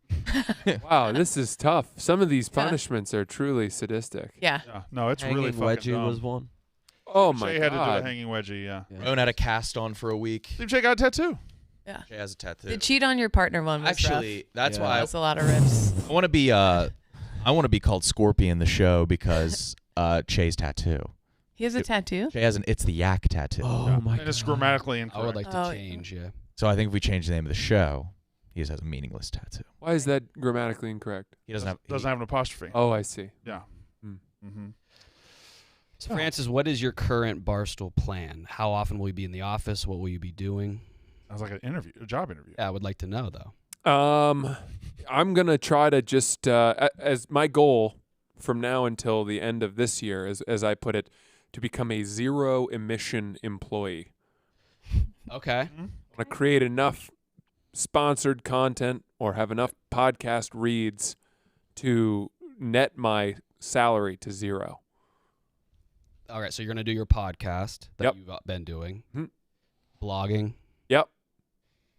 Wow, this is tough. Some of these Yeah. punishments are truly sadistic. Yeah. Yeah. No, it's Hanging really fucking wedgie dumb. was one. Oh my Shay had to do a God. hanging wedgie. Yeah. Rowan had a cast on for a week. Steve Shay got a tattoo. She has a tattoo. The cheat on your partner one was Actually, that's rough. why That was a lot of riffs. I want to be. I want to be called Scorpion the show because Che's tattoo. He has a tattoo? Che has an "It's the Yak" tattoo. Oh my And it's grammatically I incorrect. would like to Oh, change, yeah. So I think if we change the name of the show, he just has a meaningless tattoo. Why is that grammatically incorrect? He doesn't have. Doesn't have an apostrophe. Oh, I see. Yeah. Hmm. Mm-hmm. So, Francis, what is your current Barstool plan? How often will you be in the office? What will you be doing? Sounds like an interview, a job interview. Yeah, I would like to know, though. I'm gonna try to just as my goal from now until the end of this year, as I put it, to become a zero emission employee. Okay. I want to create enough sponsored content or have enough podcast reads to net my salary to zero. All right, so you're going to do your podcast that Yep. you've been doing, Mhm. blogging. Yep.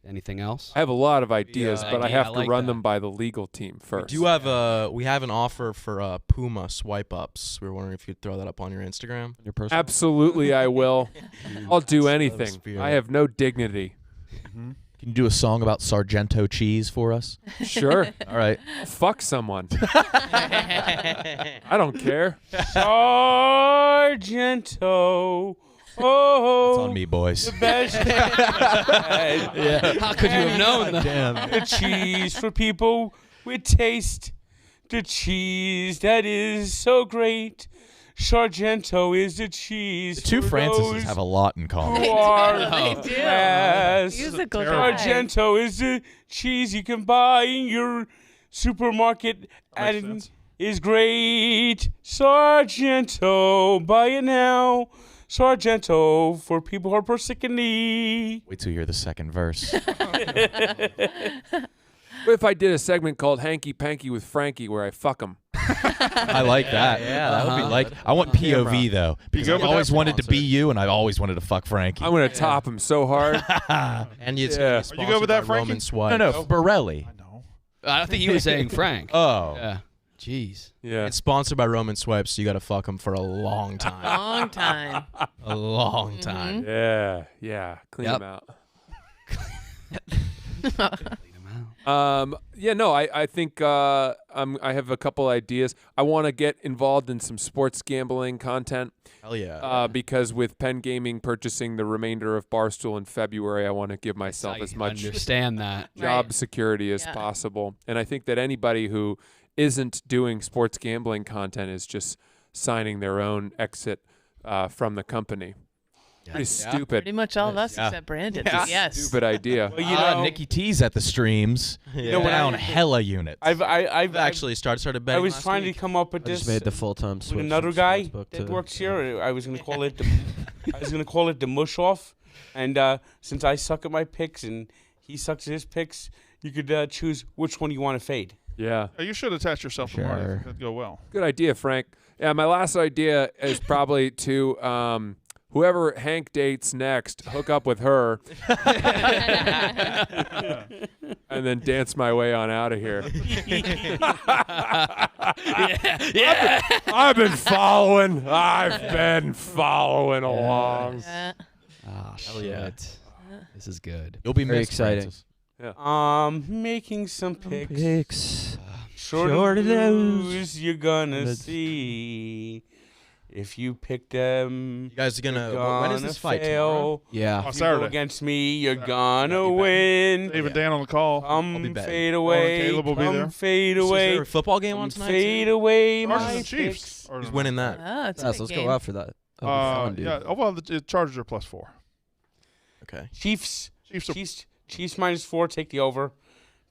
Anything else? I have a lot of ideas, Yeah, but I idea. have I to like run that. them by the legal team first. We have an offer for Puma swipe ups. We were wondering if you'd throw that up on your Instagram, your personal. Absolutely, I will. I'll do That's anything. spirit. I have no dignity. Mm-hmm. Can you do a song about Sargento cheese for us? Sure. All right. I'll fuck someone. I don't care. Sargento. Oh, It's on me, boys. the best. How could you have known that? Damn. The cheese for people with taste. The cheese that is so great. Sargento is the cheese. The two for Francises those have a lot in who common. are They do. class. Musical terrible. guy. Sargento is the cheese you can buy in your supermarket That makes and sense. is great. Sargento, buy it now. Sargento for people who are persically. Wait till you hear the second verse. What if I did a segment called Hanky Panky with Frankie where I fuck him? I like that. Yeah, that would be like. I want POV though, because good I with that always wanted to be sponsor? you, and I always wanted to fuck Frankie. I'm going to top him so hard. And it's Yeah. gonna be Are you good with that, sponsored by Frankie? Roman Swipe. no, Borelli. I know. I think he was saying Frank. Oh, Yeah. Jeez. Yeah. It's sponsored by Roman Swipes, so you got to fuck him for a long time. Long time. A long time. Yeah. Yeah. Clean Yep. him out. Clean him out. Yeah, no, I think I have a couple ideas. I want to get involved in some sports gambling content Hell yeah. because with Penn Gaming purchasing the remainder of Barstool in February, I want to give myself I as much understand that. job Right. security as Yeah. possible. And I think that anybody who isn't doing sports gambling content is just signing their own exit from the company. Pretty stupid. Pretty much all of us Yeah. except Brandon. Yeah. Yes. Stupid idea. Well, you know, Nikki T's at the streams. Yeah. when Down hella units. I've I've actually started I betting was last trying week. to come up with I just this made the full-time switch with another from guy sportsbook that to- works here. I was gonna call it the mush off. And since I suck at my picks and he sucks at his picks, you could choose which one you want to fade. Yeah. You should attach yourself to Marty. Sure. That'd go well. Good idea, Frank. Yeah, my last idea is probably to whoever Hank dates next, hook up with her, and then dance my way on out of here. I've been following along. Oh, Hell yeah. shit. This is good. You'll be Very missed, exciting. Francis. Making some picks. Picks. Short Short of of those you're gonna Let's- see. If you pick them, You guys are gonna. you're When is gonna this fight? fail. Tomorrow? Yeah. Oh, If you go Saturday. against me, you're gonna win. David Dan on the call. I'll be Come betting. fade Oh, away. Caleb will be there. Come fade So is away. there a football game on Come tonight? fade too? away. Chargers My and Chiefs. picks. Or Who's no, winning that? Oh, it's a Yeah, big so let's game. go out for that. That'll be fun, dude. yeah. Oh well, the Chargers are +4. Okay. Chiefs. Chiefs are Chiefs -4. Take the over.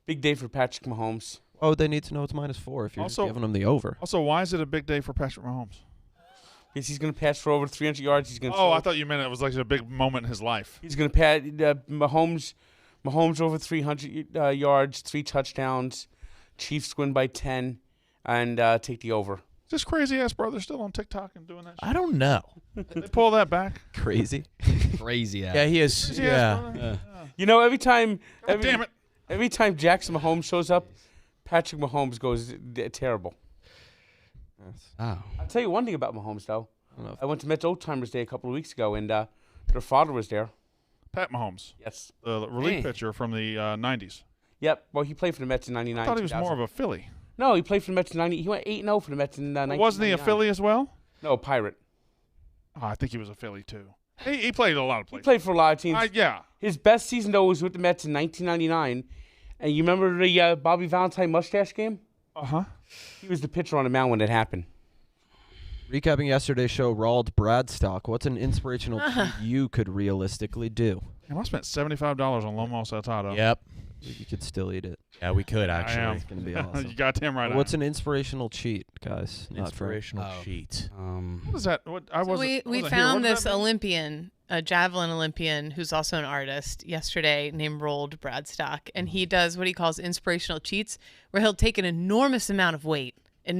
Big day for Patrick Mahomes. Oh, they need to know it's -4 if you're Also- giving them the over. Also, why is it a big day for Patrick Mahomes? Because he's going to pass for over 300 yards. He's going to. Oh, I thought you meant it was like a big moment in his life. He's going to pass Mahomes over 300 yards, 3 touchdowns. Chiefs win by 10 and take the over. Is this crazy ass brother still on TikTok and doing that shit? I don't know. They pull that back. Crazy. Crazy. Yeah, he is. Crazy ass Yeah. brother? You know, every time Damn it. every time Jackson Mahomes shows up, Patrick Mahomes goes terrible. Oh. I'll tell you one thing about Mahomes, though. I don't know if- I went to Mets Old Timers Day a couple of weeks ago, and their father was there. Pat Mahomes, Yes. the relief Hey. pitcher from the 90s. Yep. Well, he played for the Mets in '99. I thought he was more of a Philly. No, he played for the Mets in '90. He went 8-0 for the Mets in 1999. Wasn't he a Philly as well? No, a Pirate. Oh, I think he was a Philly too. He played a lot of He places. played for a lot of teams. Yeah. His best season, though, was with the Mets in 1999. And you remember the Bobby Valentine mustache game? Uh-huh. He was the pitcher on the mound when it happened. Recapping yesterday's show, Rawled Bradstock. What's an inspirational cheat you could realistically do? I spent $75 on Lomo Saltado. Yep. You could still eat it. Yeah, we could I actually. am. It's gonna be awesome. You goddamn right. What's I an inspirational cheat, guys? Not for- Inspirational Oh. cheat. am. What is that? What I So wasn't. I we wasn't here. found What does this that mean? Olympian, a javelin Olympian, who's also an artist yesterday, named Rolled Bradstock, and he does what he calls inspirational cheats, where he'll take an enormous amount of weight, and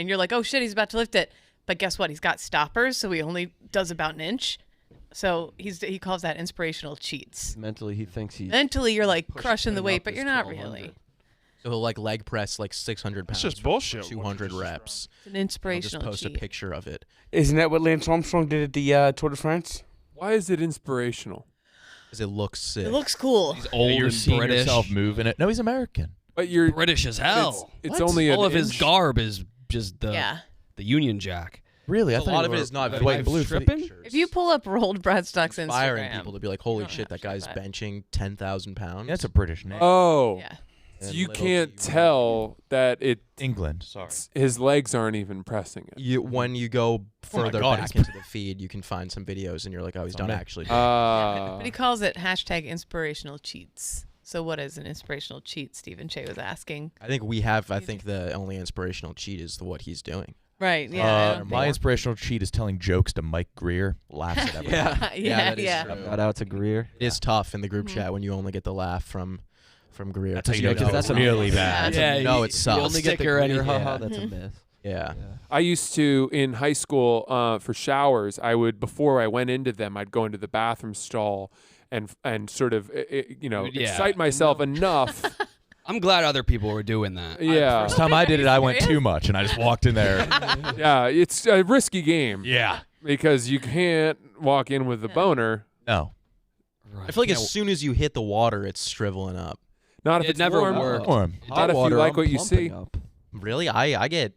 you're like, oh shit, he's about to lift it, but guess what? He's got stoppers, so he only does about an inch. So he calls that inspirational cheats. Mentally, he thinks he's. Mentally, you're like crushing the him weight, up but is you're not 1200. really. So he'll like leg press like 600 pounds. That's just for bullshit. what you 200 just reps. It's an I'll just inspirational post a cheat. picture of it. Isn't that what Lance Armstrong did at the Tour de France? Why is it inspirational? Because it looks sick. It looks cool. He's Yeah, old you're and seeing British. yourself moving it. No, he's American. But you're British as hell. It's What? only all an of his inch. garb is just the Union Jack. Really? I a thought lot you of it were is not white very blue stripping? If you pull up Rolled Bradstock's inspiring Instagram, people to be like, holy don't shit, that have to guy's show that. benching 10,000 pounds. That's a British name. Oh. yeah. So And you little can't T1. tell that England. Sorry. his legs aren't even pressing it. When you go further God, back he's- into the feed, you can find some videos, and you're like, oh, he's It's done on me. actually. But he calls it hashtag inspirational cheats. So what is an inspirational cheat? Stephen Che was asking. I think the only inspirational cheat is what he's doing. Right. Yeah. I don't My think- inspirational cheat is telling jokes to Mike Greer. Laughs at everything. yeah. that is Yeah. true. Shout out to Greer. It is tough in the group chat when you only get the laugh from Greer. That's how you know know it's it's really a- bad. that's a- no, it You sucks. only get the Sticker or Greer, anything. haha, that's a myth. Yeah. I used to, in high school, for showers, before I went into them, I'd go into the bathroom stall and sort of, Yeah. excite myself enough. I'm glad other people were doing that. Yeah. First time I did it, I went too much, and I just walked in there. Yeah, it's a risky game. Yeah. Because you can't walk in with a boner. No. Right. I feel like as soon as you hit the water, it's shriveling up. Not if It it's never warm. worked. Warm. Not if you water, like I'm what you see. plumping up. Really? I get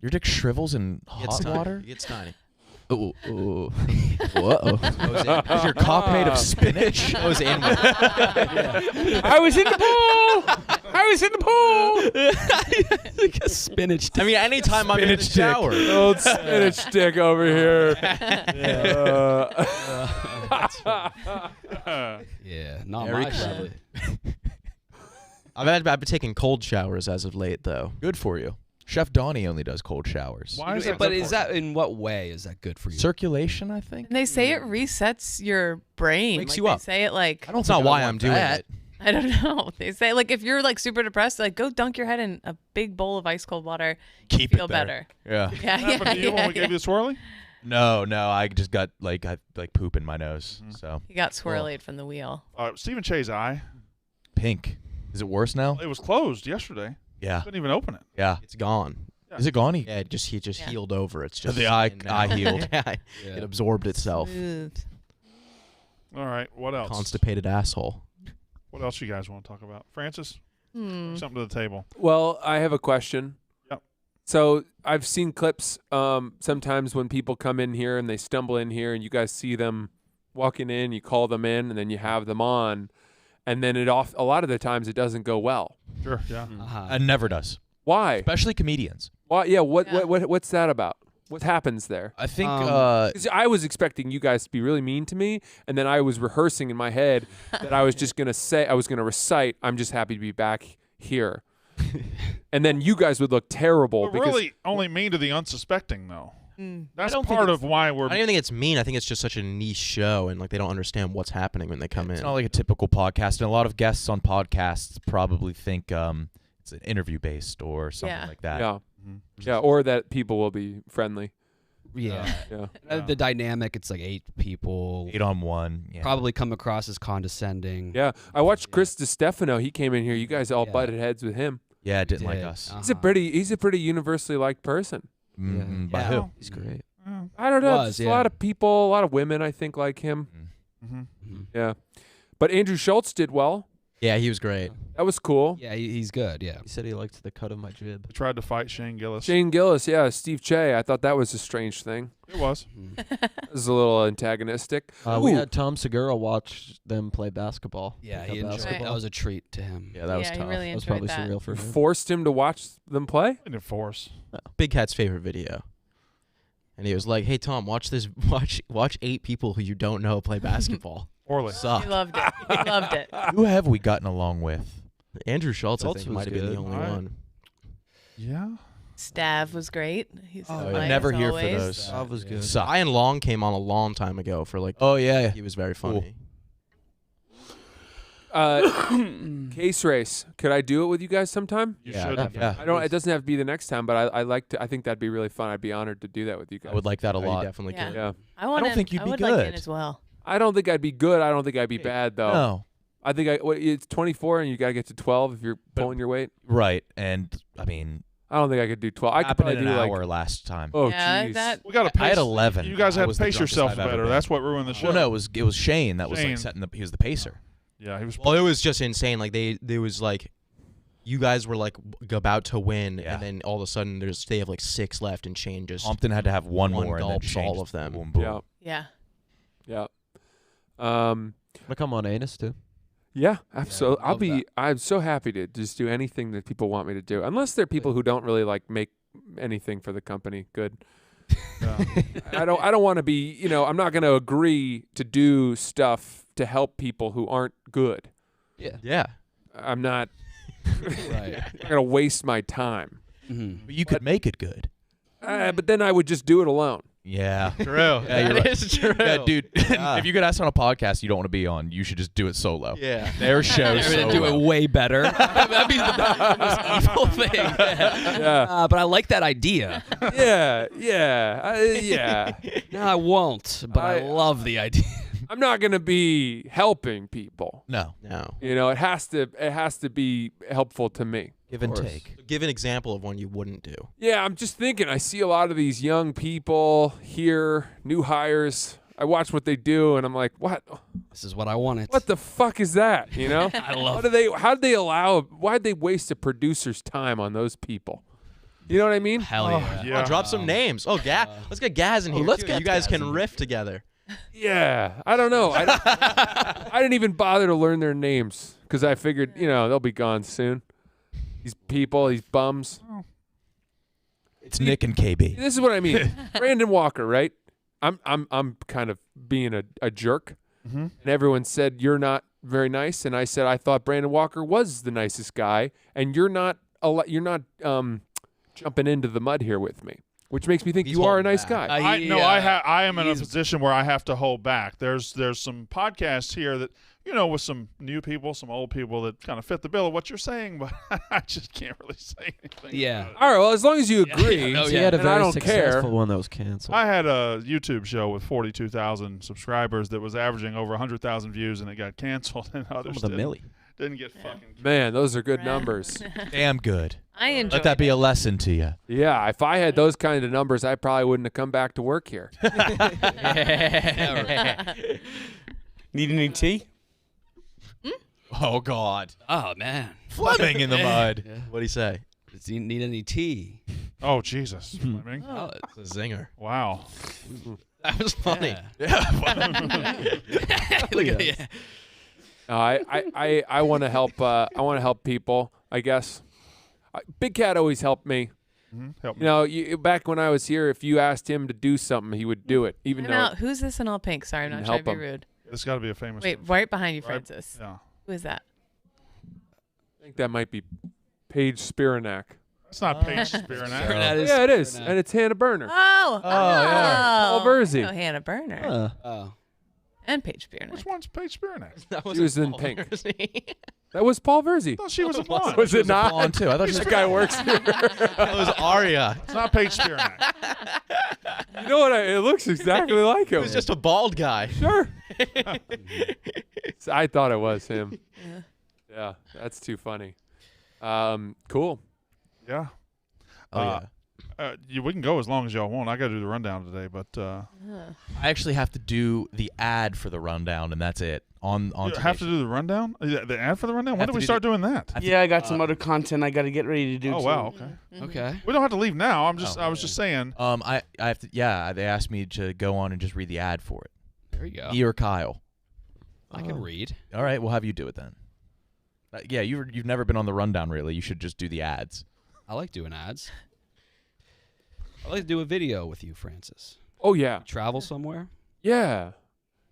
Your dick shrivels in it's hot tiny. water? It gets tiny. Ooh, ooh. Whoa. Is your cock made of spinach? Goes in. I was in the pool. I was in the pool. like a spinach. I mean, anytime I'm in the Spinach dick. shower. Old spinach dick over here. Yeah, not Very my clever. shit. I've been taking cold showers as of late, though. Good for you. Chef Donnie only does cold showers. Why is that? But good is for you? that in what way is that good for you? Circulation, I think. And they say it resets your brain. Wakes Like, you they up. say it like That's not why I'm doing that. it. I don't know. They say like if you're like super depressed, like go dunk your head in a big bowl of ice cold water. Keep feel it there. better. Yeah. Yeah, What happened to you when we gave you the swirly? No, I just got I poop in my nose. So He got swirlied from the wheel. Stephen Che's eye. pink. Is it worse now? It was closed yesterday. Yeah. Couldn't even open it. Yeah. It's gone. Is it gone? Yeah, he just healed over. It's just The eye in now. healed. Yeah, it absorbed itself. Smooth. All right. What else? Constipated asshole. What else you guys want to talk about? Francis, Hmm. something to the table. Well, I have a question. Yep. So I've seen clips sometimes when people come in here and they stumble in here and you guys see them walking in, you call them in, and then you have them on, and then a lot of the times it doesn't go well. Sure. Yeah. It never does. Why? Especially comedians. Why? Yeah. What's that about? What happens there? I think 'Cause I was expecting you guys to be really mean to me, and then I was rehearsing in my head that I was just gonna recite, "I'm just happy to be back here," and then you guys would look terrible. But because really only mean to the unsuspecting, though. That's don't think part it's- of why we're. I don't even think it's mean. I think it's just such a niche show, and they don't understand what's happening when they come it's in. not like a typical podcast, and a lot of guests on podcasts probably think it's an interview based or something Yeah. like that. yeah, yeah, or that people will be friendly. Yeah. Yeah, The dynamic, it's like 8 people. 8-on-1. Yeah. Probably come across as condescending. yeah. I watched Chris DiStefano. He came in here. You guys all Yeah. butted heads with him. Yeah, it didn't like Did. us. He's a pretty universally liked person. By Yeah. who? He's great. I don't know. Was, Just a lot of people, a lot of women, I think, like him. Mm-hmm. Yeah, but Andrew Schultz did well. Yeah, he was great. That was cool. Yeah, he's good. Yeah. He said he liked the cut of my jib. He tried to fight Shane Gillis. Shane Gillis, yeah, Steve Che. I thought that was a strange thing. It was. It was a little antagonistic. We Ooh. had Tom Segura watch them play basketball. Yeah, Pick he up enjoyed it. basketball. That was a treat to him. Yeah, that was Yeah, he tough. really That was enjoyed probably that. surreal for You him. forced him to watch them play? In force. Big Cat's favorite video. And he was like, "Hey Tom, watch this. Watch 8 people who you don't know play basketball. Orly. Suck." He loved it. He loved it. Who have we gotten along with? Andrew Schultz, I Schultz think, was might have been the good. only Alright. one. Yeah. Stav was great. He's Oh, funny I'm never as here for always. those. That was good. Suck. Ryan Long came on a long time ago for Oh yeah. he was very funny. Case race. Could I do it with you guys sometime? You Yeah, should. definitely. Yeah. I don't. It doesn't have to be the next time, but I think that'd be really fun. I'd be honored to do that with you guys. I would like that a Yeah, you lot. definitely Yeah. could. Yeah. I want don't him- think you'd I be would like in good. as well. I don't think I'd be good. I don't think I'd be bad though. No. I think it's 24 and you gotta get to 12 if you're pulling your weight. Right. And I mean, I don't think I could do 12. I could happened probably in do an like hour last time. oh Yeah, jeez. that- We got to pace. I had 11. You guys I had was to the pace drunkest yourself I've ever better. been. That's what ruined the show. Well, no, it was Shane that was Shane. setting he was the pacer. Yeah, he was. Well, it was just insane. There was you guys were about to win, Yeah. and then all of a sudden they have 6 left, and Shane just Compton had to have one more and then gulps Shane all just of them. Boom, boom. Yeah. Yeah. Yeah. Wanna come on Anus too? Yeah, absolutely. love that. I'm so happy to just do anything that people want me to do, unless they're people who don't really make anything for the company good. I don't want to be, I'm not going to agree to do stuff to help people who aren't good. Yeah. I'm not Right. going to waste my time. Mhm. But you could make it good. But then I would just do it alone. Yeah. True. Yeah, you're right. is true. Yeah, dude. Yeah. If you get asked on a podcast you don't want to be on, you should just do it solo. Yeah. Their show They're gonna do solo. it way better. That'd be the most evil thing. Yeah. But I like that idea. Yeah. Yeah. No, I won't. But I I- love the idea. I'm not going to be helping people. No. No. It has to be helpful to me. Give and course. take. Give an example of one you wouldn't do. Yeah, I'm just thinking. I see a lot of these young people here, new hires. I watch what they do, and I'm like, what? This is what I wanted. What the fuck is that? I love Why'd they waste a producer's time on those people? You know what I mean? Hell yeah. Yeah. Oh, drop some names. Oh, let's get Gaz in here. let's too. get You guys Gaz can in riff together. Yeah, I don't know. I didn't even bother to learn their names because I figured, they'll be gone soon. These people, these bums. It's Nick and KB. This is what I mean. Brandon Walker, right? I'm kind of being a jerk, and everyone said you're not very nice, and I said I thought Brandon Walker was the nicest guy, and you're not jumping into the mud here with me. which makes me think He's you are a holding nice back. guy. I am in a position where I have to hold back. There's some podcasts here that, with some new people, some old people that kind of fit the bill of what you're saying, but I just can't really say anything. Yeah. about it. All right, well, as long as you agree, Yeah. Oh, He had a and I very don't successful care. one that was canceled. I had a YouTube show with 42,000 subscribers that was averaging over 100,000 views, and it got canceled, and others With a didn't. milli. Didn't get fucking. Man, those are good Right. numbers. Damn good. I enjoy Let that be a lesson to you. Yeah, if I had those kind of numbers, I probably wouldn't have come back to work here. Need any tea? Oh God. Oh man. Fleming in the mud. What'd he say? Does he need any tea? Oh Jesus! Fleming. Oh, It's a zinger. Wow. That was funny. Look at yeah. I want to help. I want to help people. I guess. Big Cat always helped me. Help me. Back when I was here, if you asked him to do something, he would do it, even Time though. out. Who's this in all pink? Sorry, I'm not Didn't trying to help be him. rude. This got to be a famous. Wait, right behind you, Right- Francis. Yeah. Who is that? I think that might be Paige Spiranak. It's not Paige Spiranak. That is Yeah, it is, Spiranak. and it's Hannah Burner. Oh, Paul Verzi. Oh, Hannah Burner Oh. and Paige Spearneck. Which one's Paige Spiranak? That She was in Paul pink. Verzi. That was Paul Verzi. I thought she was a blonde. Was She it was a not? blonde too. I thought she was That guy works here. That was Arya. It's not Paige Spiranak. You know what? It looks exactly like It him. was just a bald guy. Sure. I thought it was him. Yeah, that's too funny. Cool. Yeah. Oh yeah. We can go as long as y'all want. I got to do the rundown today, but I actually have to do the ad for the rundown, and that's it. On you have to do the rundown. The ad for the rundown. When Have did to we do start doing that? Yeah, I got some other content I got to get ready to do. Oh too. wow. Okay. Okay. We don't have to leave now. I was Oh. just saying. I have to. Yeah, they asked me to go on and just read the ad for it. There you go. He or Kyle. I can read. All right, we'll have you do it then. Yeah, you've never been on the rundown really. You should just do the ads. I like doing ads. I like to do a video with you, Francis. Oh yeah. Travel somewhere? Yeah.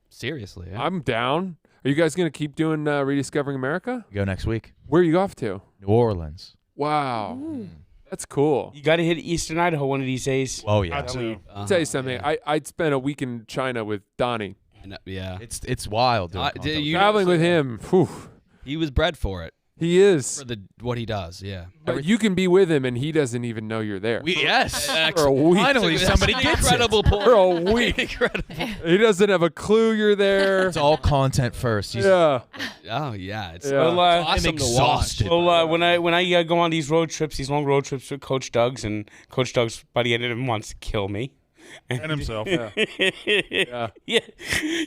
Seriously, yeah. I'm down. Are you guys gonna keep doing Rediscovering America? We go next week. Where are you off to? New Orleans. Wow. That's cool. You got to hit Eastern Idaho one of these days. Oh yeah. I too. I'll tell you something. I'd spent a week in China with Donnie. Yeah. It's wild. Doing content. Traveling with him. Whew. He was bred for it. He is. For what he does, yeah. But you can be with him and he doesn't even know you're there. Yes. For a week. Finally, somebody gets Incredible it. point. For a week. Incredible. He doesn't have a clue you're there. It's all content first. He's Yeah. Oh yeah, it's Yeah. Well, awesome I'm to watch. exhausted. Well, when I go on these road trips, these long road trips with Coach Doug's, and Coach Doug's by the end of them wants to kill me. And himself. Yeah. Yeah.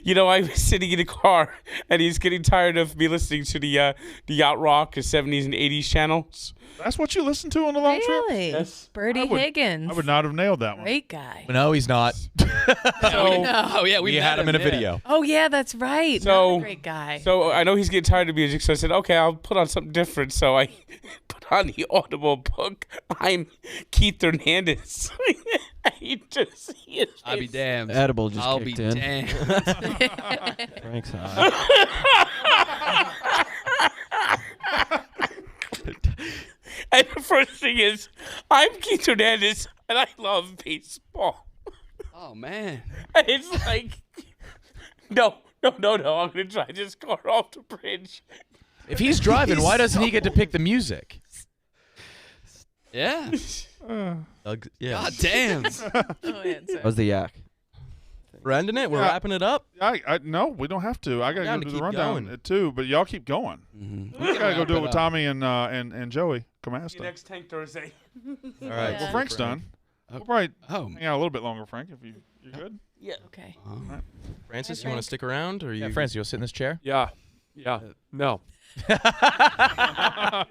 You know, I was sitting in the car, and he's getting tired of me listening to the Yacht Rock, the 70s and 80s channels. That's what you listen to on the long trip? Really? Yes. Birdie I would- Higgins. I would not have nailed that one. Great guy. No, he's not. Oh yeah, We met had him in a yeah. video. Oh yeah, that's right. So- Not a great guy. So I know he's getting tired of music, so I said, okay, I'll put on something different. So I put on the Audible book. I'm Keith Hernandez. he is. I'll be damned. Edible just I'll be kicked in. damned. Frank's high. And the first thing is, I'm Keith Hernandez, and I love baseball. Oh man. And it's like, no. I'm going to drive this car off the bridge. If he's driving, why doesn't he get to pick the music? Yeah. Yeah. God damn. No answer. That was the yak. We're ending it. We're Yeah. wrapping it up. No, we don't have to. I got to Down go to do the keep rundown going. too, but y'all keep going. Mm-hmm. We got to go do it with up. Tommy and Joey See you Camasta. next Tank Thursday. All right. Yeah. Well, Frank's done. We'll probably Oh. hang out a little bit longer, Frank, if you good. Yeah. Okay. Francis, Hi, you want to Frank. stick around, or you? Yeah, Francis, you'll sit in this chair. Yeah. Yeah. No. I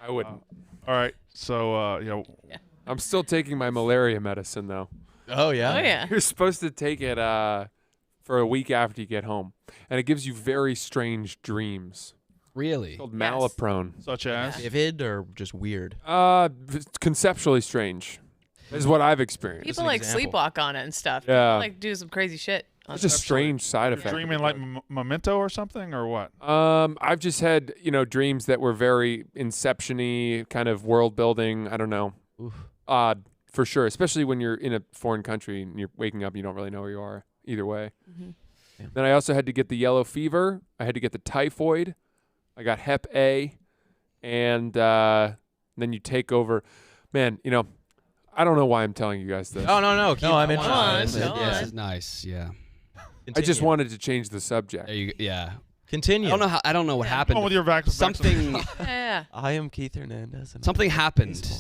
wouldn't. All right. So I'm still taking my malaria medicine though. Oh yeah. Oh yeah. You're supposed to take it for a week after you get home, and it gives you very strange dreams. Really? It's called Yes. malaprone. such as Vivid or just weird? It's conceptually strange. Is what I've experienced. People like example. sleepwalk on it and stuff. Yeah. People like do some crazy shit. It's a strange side You're effect. dreaming like Memento or something, or what? I've just had, dreams that were very Inception-y, kind of world building. I don't know. Odd, for sure, especially when you're in a foreign country and you're waking up and you don't really know where you are either way. Then I also had to get the yellow fever. I had to get the typhoid. I got Hep A. And then you take over. Man, I don't know why I'm telling you guys this. Oh, no. I'm in. This is nice. Yeah. I just wanted to change the subject. There you, yeah. Continue. I don't know what happened. With your Something. Yeah. I am Keith Hernandez. And Something happened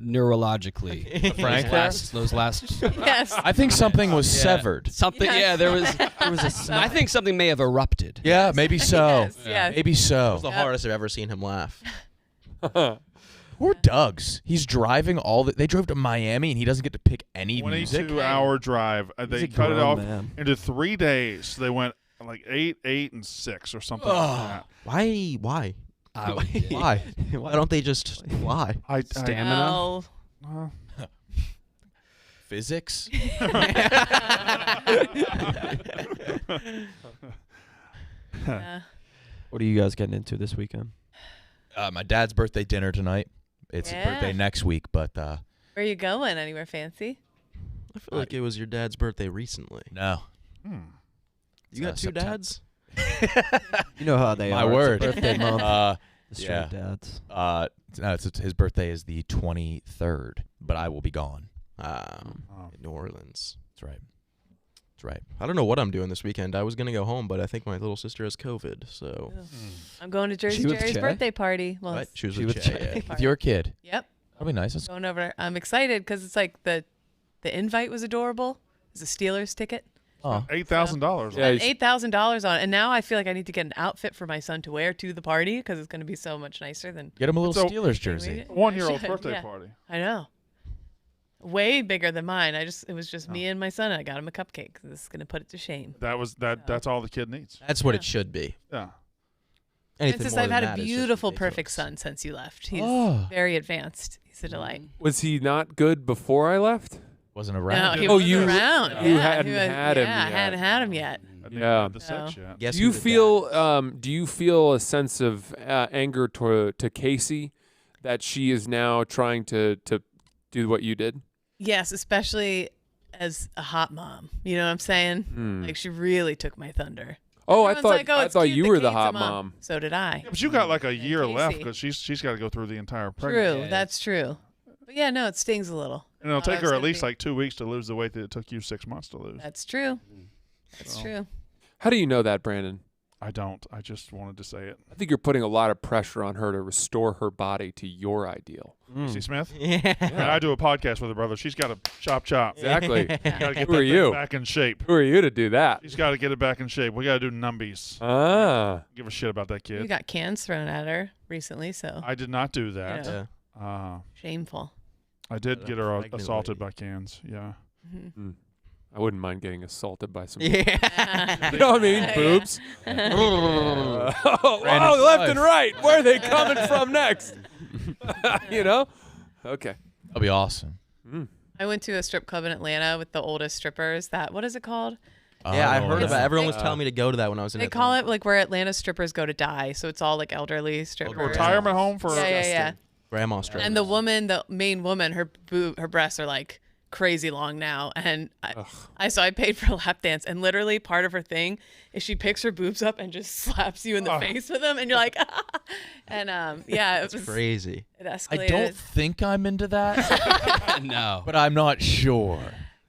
neurologically. those last. Yes. I think something was severed. Something. Yes. Yeah, there was. I think something may have erupted. Yeah, maybe so. Yes. Maybe That so. was the hardest I've ever seen him laugh. Poor Doug's. He's driving they drove to Miami and he doesn't get to pick any music. 22-hour drive. They a cut it grown off man. into 3 days. They went like 8, 8, and 6 or something like that. Why? Why? Why don't they just fly? Stamina. Well, Physics? yeah. What are you guys getting into this weekend? My dad's birthday dinner tonight. It's his birthday next week, but Where are you going? Anywhere fancy? I feel like it was your dad's birthday recently. no. You got two September. dads? You know how they My are. word. It's a birthday month. The straight yeah. dads. No, his birthday is the 23rd, but I will be gone. In New Orleans. That's right. That's right. I don't know what I'm doing this weekend. I was going to go home, but I think my little sister has COVID, so. I'm going to Jersey She with Jerry's Che? birthday party. Well, What? She was She with with Che, Che. yeah. With your kid. Yep. That'll be nice. That's Going over. I'm excited because it's like the invite was adorable. It's a Steelers ticket. $8,000. Yeah, And $8,000 on it. And now I feel like I need to get an outfit for my son to wear to the party because it's going to be so much nicer than. Get him a little So- Steelers jersey. 1-year-old's I should, birthday yeah. party. I know. Way bigger than mine. It was just me and my son. I got him a cupcake. This is going to put it to shame. That's all the kid needs. That's what it should be. Yeah. Anything Since more I've than had a that is just beautiful, ridiculous. perfect son since you left. He's Oh. very advanced. He's a delight. Was he not good before I left? Wasn't No, around. he Oh, wasn't you- around. you Yeah, hadn't he was- had him Yeah, I yet. hadn't had him yet. I didn't Yeah. have the sex yet. Guess Do you who the dad feel do you feel a sense of anger to Casey that she is now trying to do what you did? Yes, especially as a hot mom. You know what I'm saying? Hmm. Like she really took my thunder. Oh, I Everyone's thought like, oh, I it's thought cute you that were the Kate's a hot mom. mom. So did I. But you got like a year left Casey. because she's got to go through the entire pregnancy. True, that's true. But yeah, no, it stings a little. And it'll Thought I take was her at gonna least be- like 2 weeks to lose the weight that it took you 6 months to lose. That's true. That's So. true. How do you know that, Brandon? I don't. I just wanted to say it. I think you're putting a lot of pressure on her to restore her body to your ideal. Casey Smith? Yeah. Yeah, I do a podcast with her brother. She's got to chop. Exactly. Gotta get Who that are thing you? back in shape. Who are you to do that? She's got to get it back in shape. We got to do numbies. Ah. Give a shit about that You kid. got cans thrown at her recently, so I did not do that. Yeah. Yeah. shameful. I did get her Pregnant assaulted lady. by cans. Yeah. Mhm. I wouldn't mind getting assaulted by some. Yeah. You know what I mean? Yeah. Boobs. Brandon's left and life. right. Where are they coming from next? You know? Okay. That'll be awesome. I went to a strip club in Atlanta with the oldest strippers. What is it called? Yeah, I heard It's- about it. Everyone was they- telling me to go to that when I was in They Atlanta. call it like where Atlanta strippers go to die. So it's all like elderly strippers. Retirement home for. Yeah. Grandma strip. And the main woman, her breasts are like crazy long now. And I paid for a lap dance, and literally part of her thing is she picks her boobs up and just slaps you in the face with them, and you're like, and yeah, it was crazy. It escalated. I don't think I'm into that, No. but I'm not sure.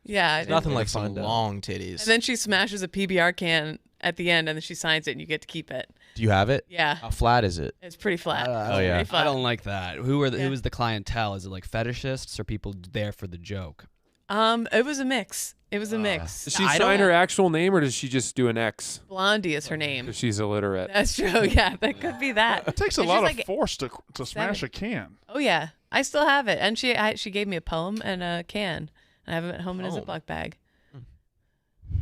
Yeah, It's nothing like find some out. long titties. And then she smashes a PBR can at the end, and then she signs it, and you get to keep it. Do you have it? Yeah, How flat is it? it's pretty flat. Oh, yeah. Pretty flat. I don't like that. Who Yeah. is the clientele? Is it like fetishists or people there for the joke? It was a mix. It was a mix. Does she sign her actual name or does she just do an X? Blondie is her name. Because she's illiterate. That's true. Yeah, that could be that. It takes a And lot she's of like force to smash a can. Oh yeah, I still have it, and she gave me a poem and a can. And I have it at home in a Ziploc bag.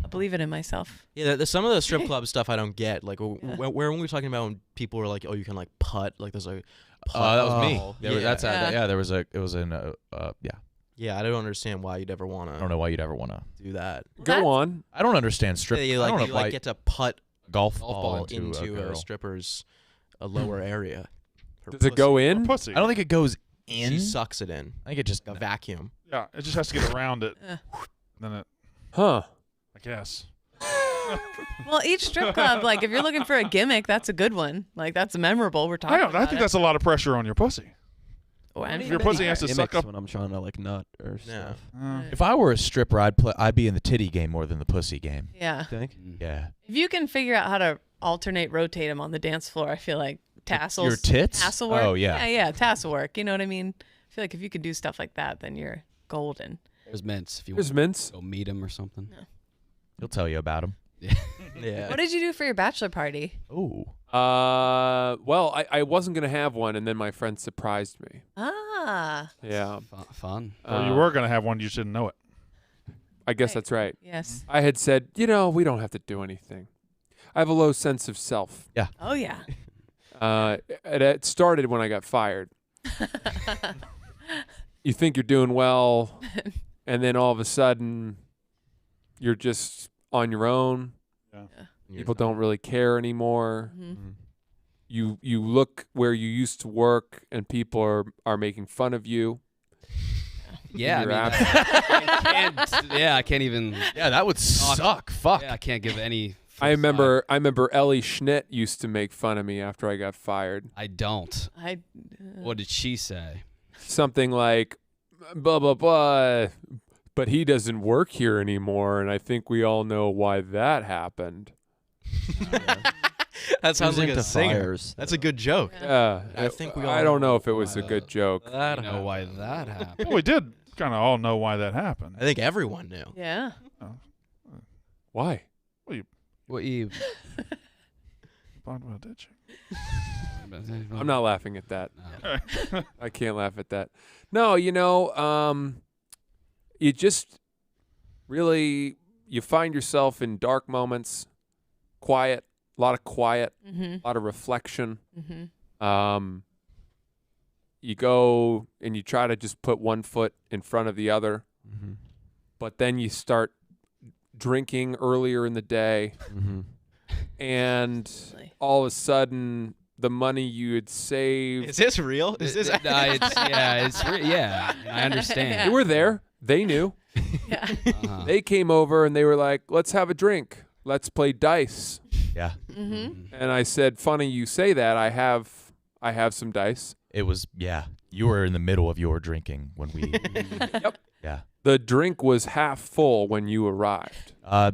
I believe it in myself. Yeah, there's some of the strip club stuff I don't get. Like, where when we were talking about when people were like, "Oh, you can like putt," like there's like, That was me. Oh, There was- yeah. That's Yeah. yeah. There was a. It was in. Yeah. Yeah, I don't understand why you'd ever want I don't to know why you'd ever want to. do that. Go on. I don't understand strip. You I don't like, know you why get to putt golf golf ball ball into a into a girl. stripper's a lower area. Her Does it pussy. go in? Pussy. I don't think it goes in. She sucks it in. I think it just. A vacuum. Yeah, it just has to get around it. Then it, Huh. I guess. Well, each strip club, like if you're looking for a gimmick, that's a good one. Like that's memorable. We're talking. I about think it. that's a lot of pressure on your pussy. Oh, and Your pussy has to suck Gimmicks up. when I'm trying to like nut or Yeah. stuff. If I were a stripper, I'd be in the titty game more than the pussy game. Yeah. Think? Yeah. If you can figure out how to alternate, rotate them on the dance floor, I feel like tassels. Your tits? Tassel work. Oh, yeah. Yeah, tassel work. You know what I mean? I feel like if you could do stuff like that, then you're golden. There's mints if you There's want mints. to go meet him or something. He'll tell you about them. Yeah. What did you do for your bachelor party? Oh. Well, I wasn't gonna have one, and then my friend surprised me. Ah, Yeah. Fun. Or you were gonna have one, you shouldn't know it. I guess that's right. yes. I had said, we don't have to do anything. I have a low sense of self. Oh yeah. It started when I got fired. You think you're doing well, and then all of a sudden, you're just on your own. People don't really care anymore. Mhm. You look where you used to work, and people are making fun of you. Yeah, You're I can't even. Yeah, that would suck. Fuck. Yeah, I can't give any. I remember Ellie Schnitt used to make fun of me after I got fired. I don't. I. What did she say? Something like, blah blah blah. But he doesn't work here anymore, and I think we all know why that happened. That sounds like a into singer. fires. That's a good joke. Yeah, I think we all I don't know know if it was a good joke. I know why that happened. Well, we did kind of all know why that happened. I think everyone knew. Yeah. Why? What you? Well, did you? I'm not laughing at that. No. I can't laugh at that. No, you just really you find yourself in dark moments, quiet, a lot of quiet, Mhm. a lot of reflection. Mhm. You go and you try to just put one foot in front of the other, Mm-hmm. but then you start drinking earlier in the day, Mm-hmm. and Really? all of a sudden the money you had saved. Is this real? Is this? Yeah, I understand. They were there. They knew. Yeah. Uh-huh. They came over and they were like, "Let's have a drink. Let's play dice." Yeah. Mhm. And I said, "Funny you say that. I have some dice." It was, yeah. You were in the middle of your drinking when we. Yep. Yeah. The drink was half full when you arrived. Uh,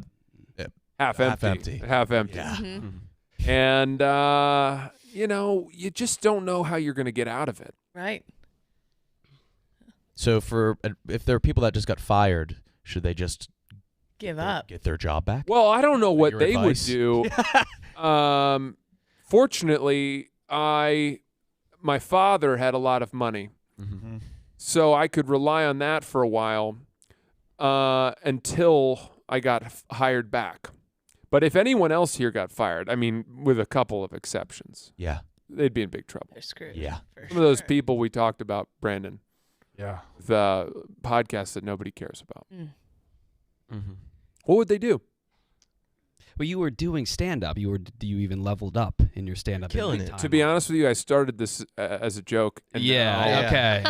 Half empty. Half empty. yeah. Mhm. And you just don't know how you're going to get out of it. Right. So if there are people that just got fired, should they just Give up. get their job back? Well, I don't know what Your they advice? would do. Fortunately, my father had a lot of money, Mm-hmm. so I could rely on that for a while until I got hired back. But if anyone else here got fired, I mean, with a couple of exceptions, Yeah. they'd be in big trouble. They're screwed. Yeah. For Some of those sure. people we talked about, Brandon, Yeah. the podcast that nobody cares about. Mm. Mm-hmm. What would they do? Well, you were doing stand-up. You even leveled up in your stand-up. Killing big it. time. To be honest with you, I started this as a joke. And Yeah. now, Okay.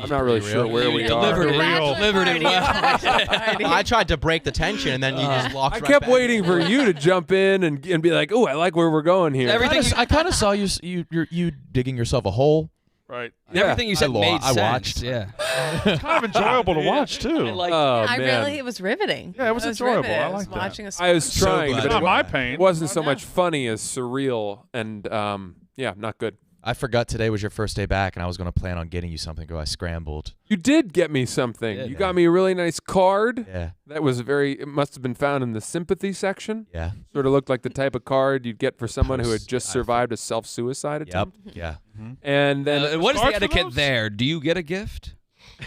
I'm not really sure where we delivered are. it. Delivered it well. I tried to break the tension, and then you just walked. I right kept back waiting in. for you to jump in and be like, "Oh, I like where we're going here." I kind of saw you digging yourself a hole. Right. Everything you said made I sense. watched. Yeah. It's kind of enjoyable to watch too. Oh I man, really, it was riveting. Yeah, it was enjoyable. riveting. I I was like that. watching a I was So trying, glad but It's not it my pain. wasn't so No. much funny as surreal and not good. I forgot today was your first day back, and I was going to plan on getting you something. I scrambled. You did get me something. Yeah, You man. got me a really nice card. Yeah. That was it must have been found in the sympathy section. Yeah. Sort of looked like the type of card you'd get for someone who had Post- just I survived a self-suicide Yep. attempt. Yeah. And then What is the cards for etiquette those? there? Do you get a gift?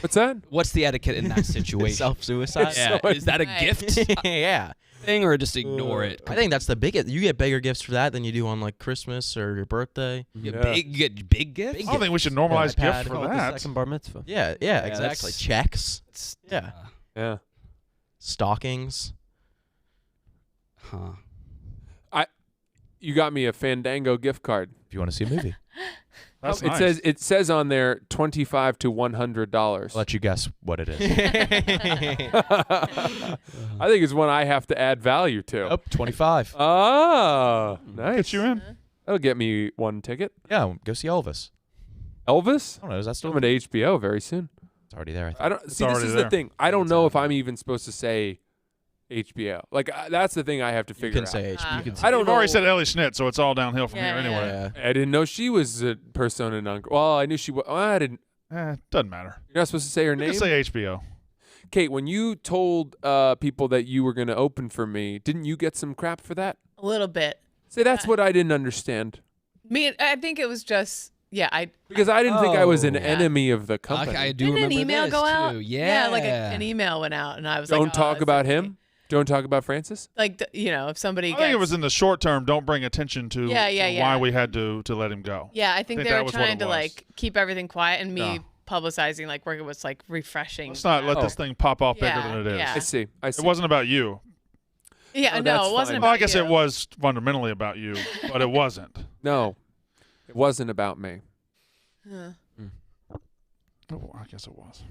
What's that? What's the etiquette in that situation? Self-suicide. Yeah, is that a gift Yeah. thing or just ignore it? I think that's the biggest. You get bigger gifts for that than you do on like Christmas or your birthday. You get big gifts. I don't think we should normalize iPad. gifts for Call it the that. second bar mitzvah. Yeah, exactly. that's- Checks. Yeah. Yeah. Stockings. Huh. You got me a Fandango gift card. If you want to see a movie, That's It nice. says on there $25 to $100. I'll let you guess what it is. I think it's one I have to add value to. Up 25. Oh, nice. Get you in. That'll get me one ticket. Yeah, go see Elvis. Elvis? I don't know. Is that still? Coming to HBO very soon. It's already there. I think. I don't see. This already is there. the thing. I don't know if I'm even supposed to say HBO. Like that's the thing I have to You figure can out. say HP. You can say I don't You've know. already said Ellie Schnitt, so it's all downhill from Yeah, here yeah. anyway. Yeah. I didn't know she was a persona non. Well, I knew she was. I didn't. Doesn't matter. You're not supposed to say her You name. can say HBO. Kate, when you told people that you were going to open for me, didn't you get some crap for that? A little bit. Say that's what I didn't understand I think it was just because I didn't think I was an Oh. enemy of the company. I do Didn't an remember email this go out? too. Yeah, like an email went out, and I was like, Don't oh, talk it's about okay. him. Don't talk about Francis. Like if somebody. I think it gets- was in the short term. Don't bring attention to Yeah, yeah, to yeah. why we had to let him go. Yeah, I think think they that were was what trying it to was. like keep everything quiet, and me Yeah. publicizing like where it was like refreshing. Let's not let Oh. this thing pop off bigger Yeah, than it is. yeah. I see. I see. It wasn't about you. Yeah, Oh, no, that's it wasn't fine. about Well, I guess you. it was fundamentally about you, but it wasn't. No, it wasn't about me. Huh. Oh, I guess it was.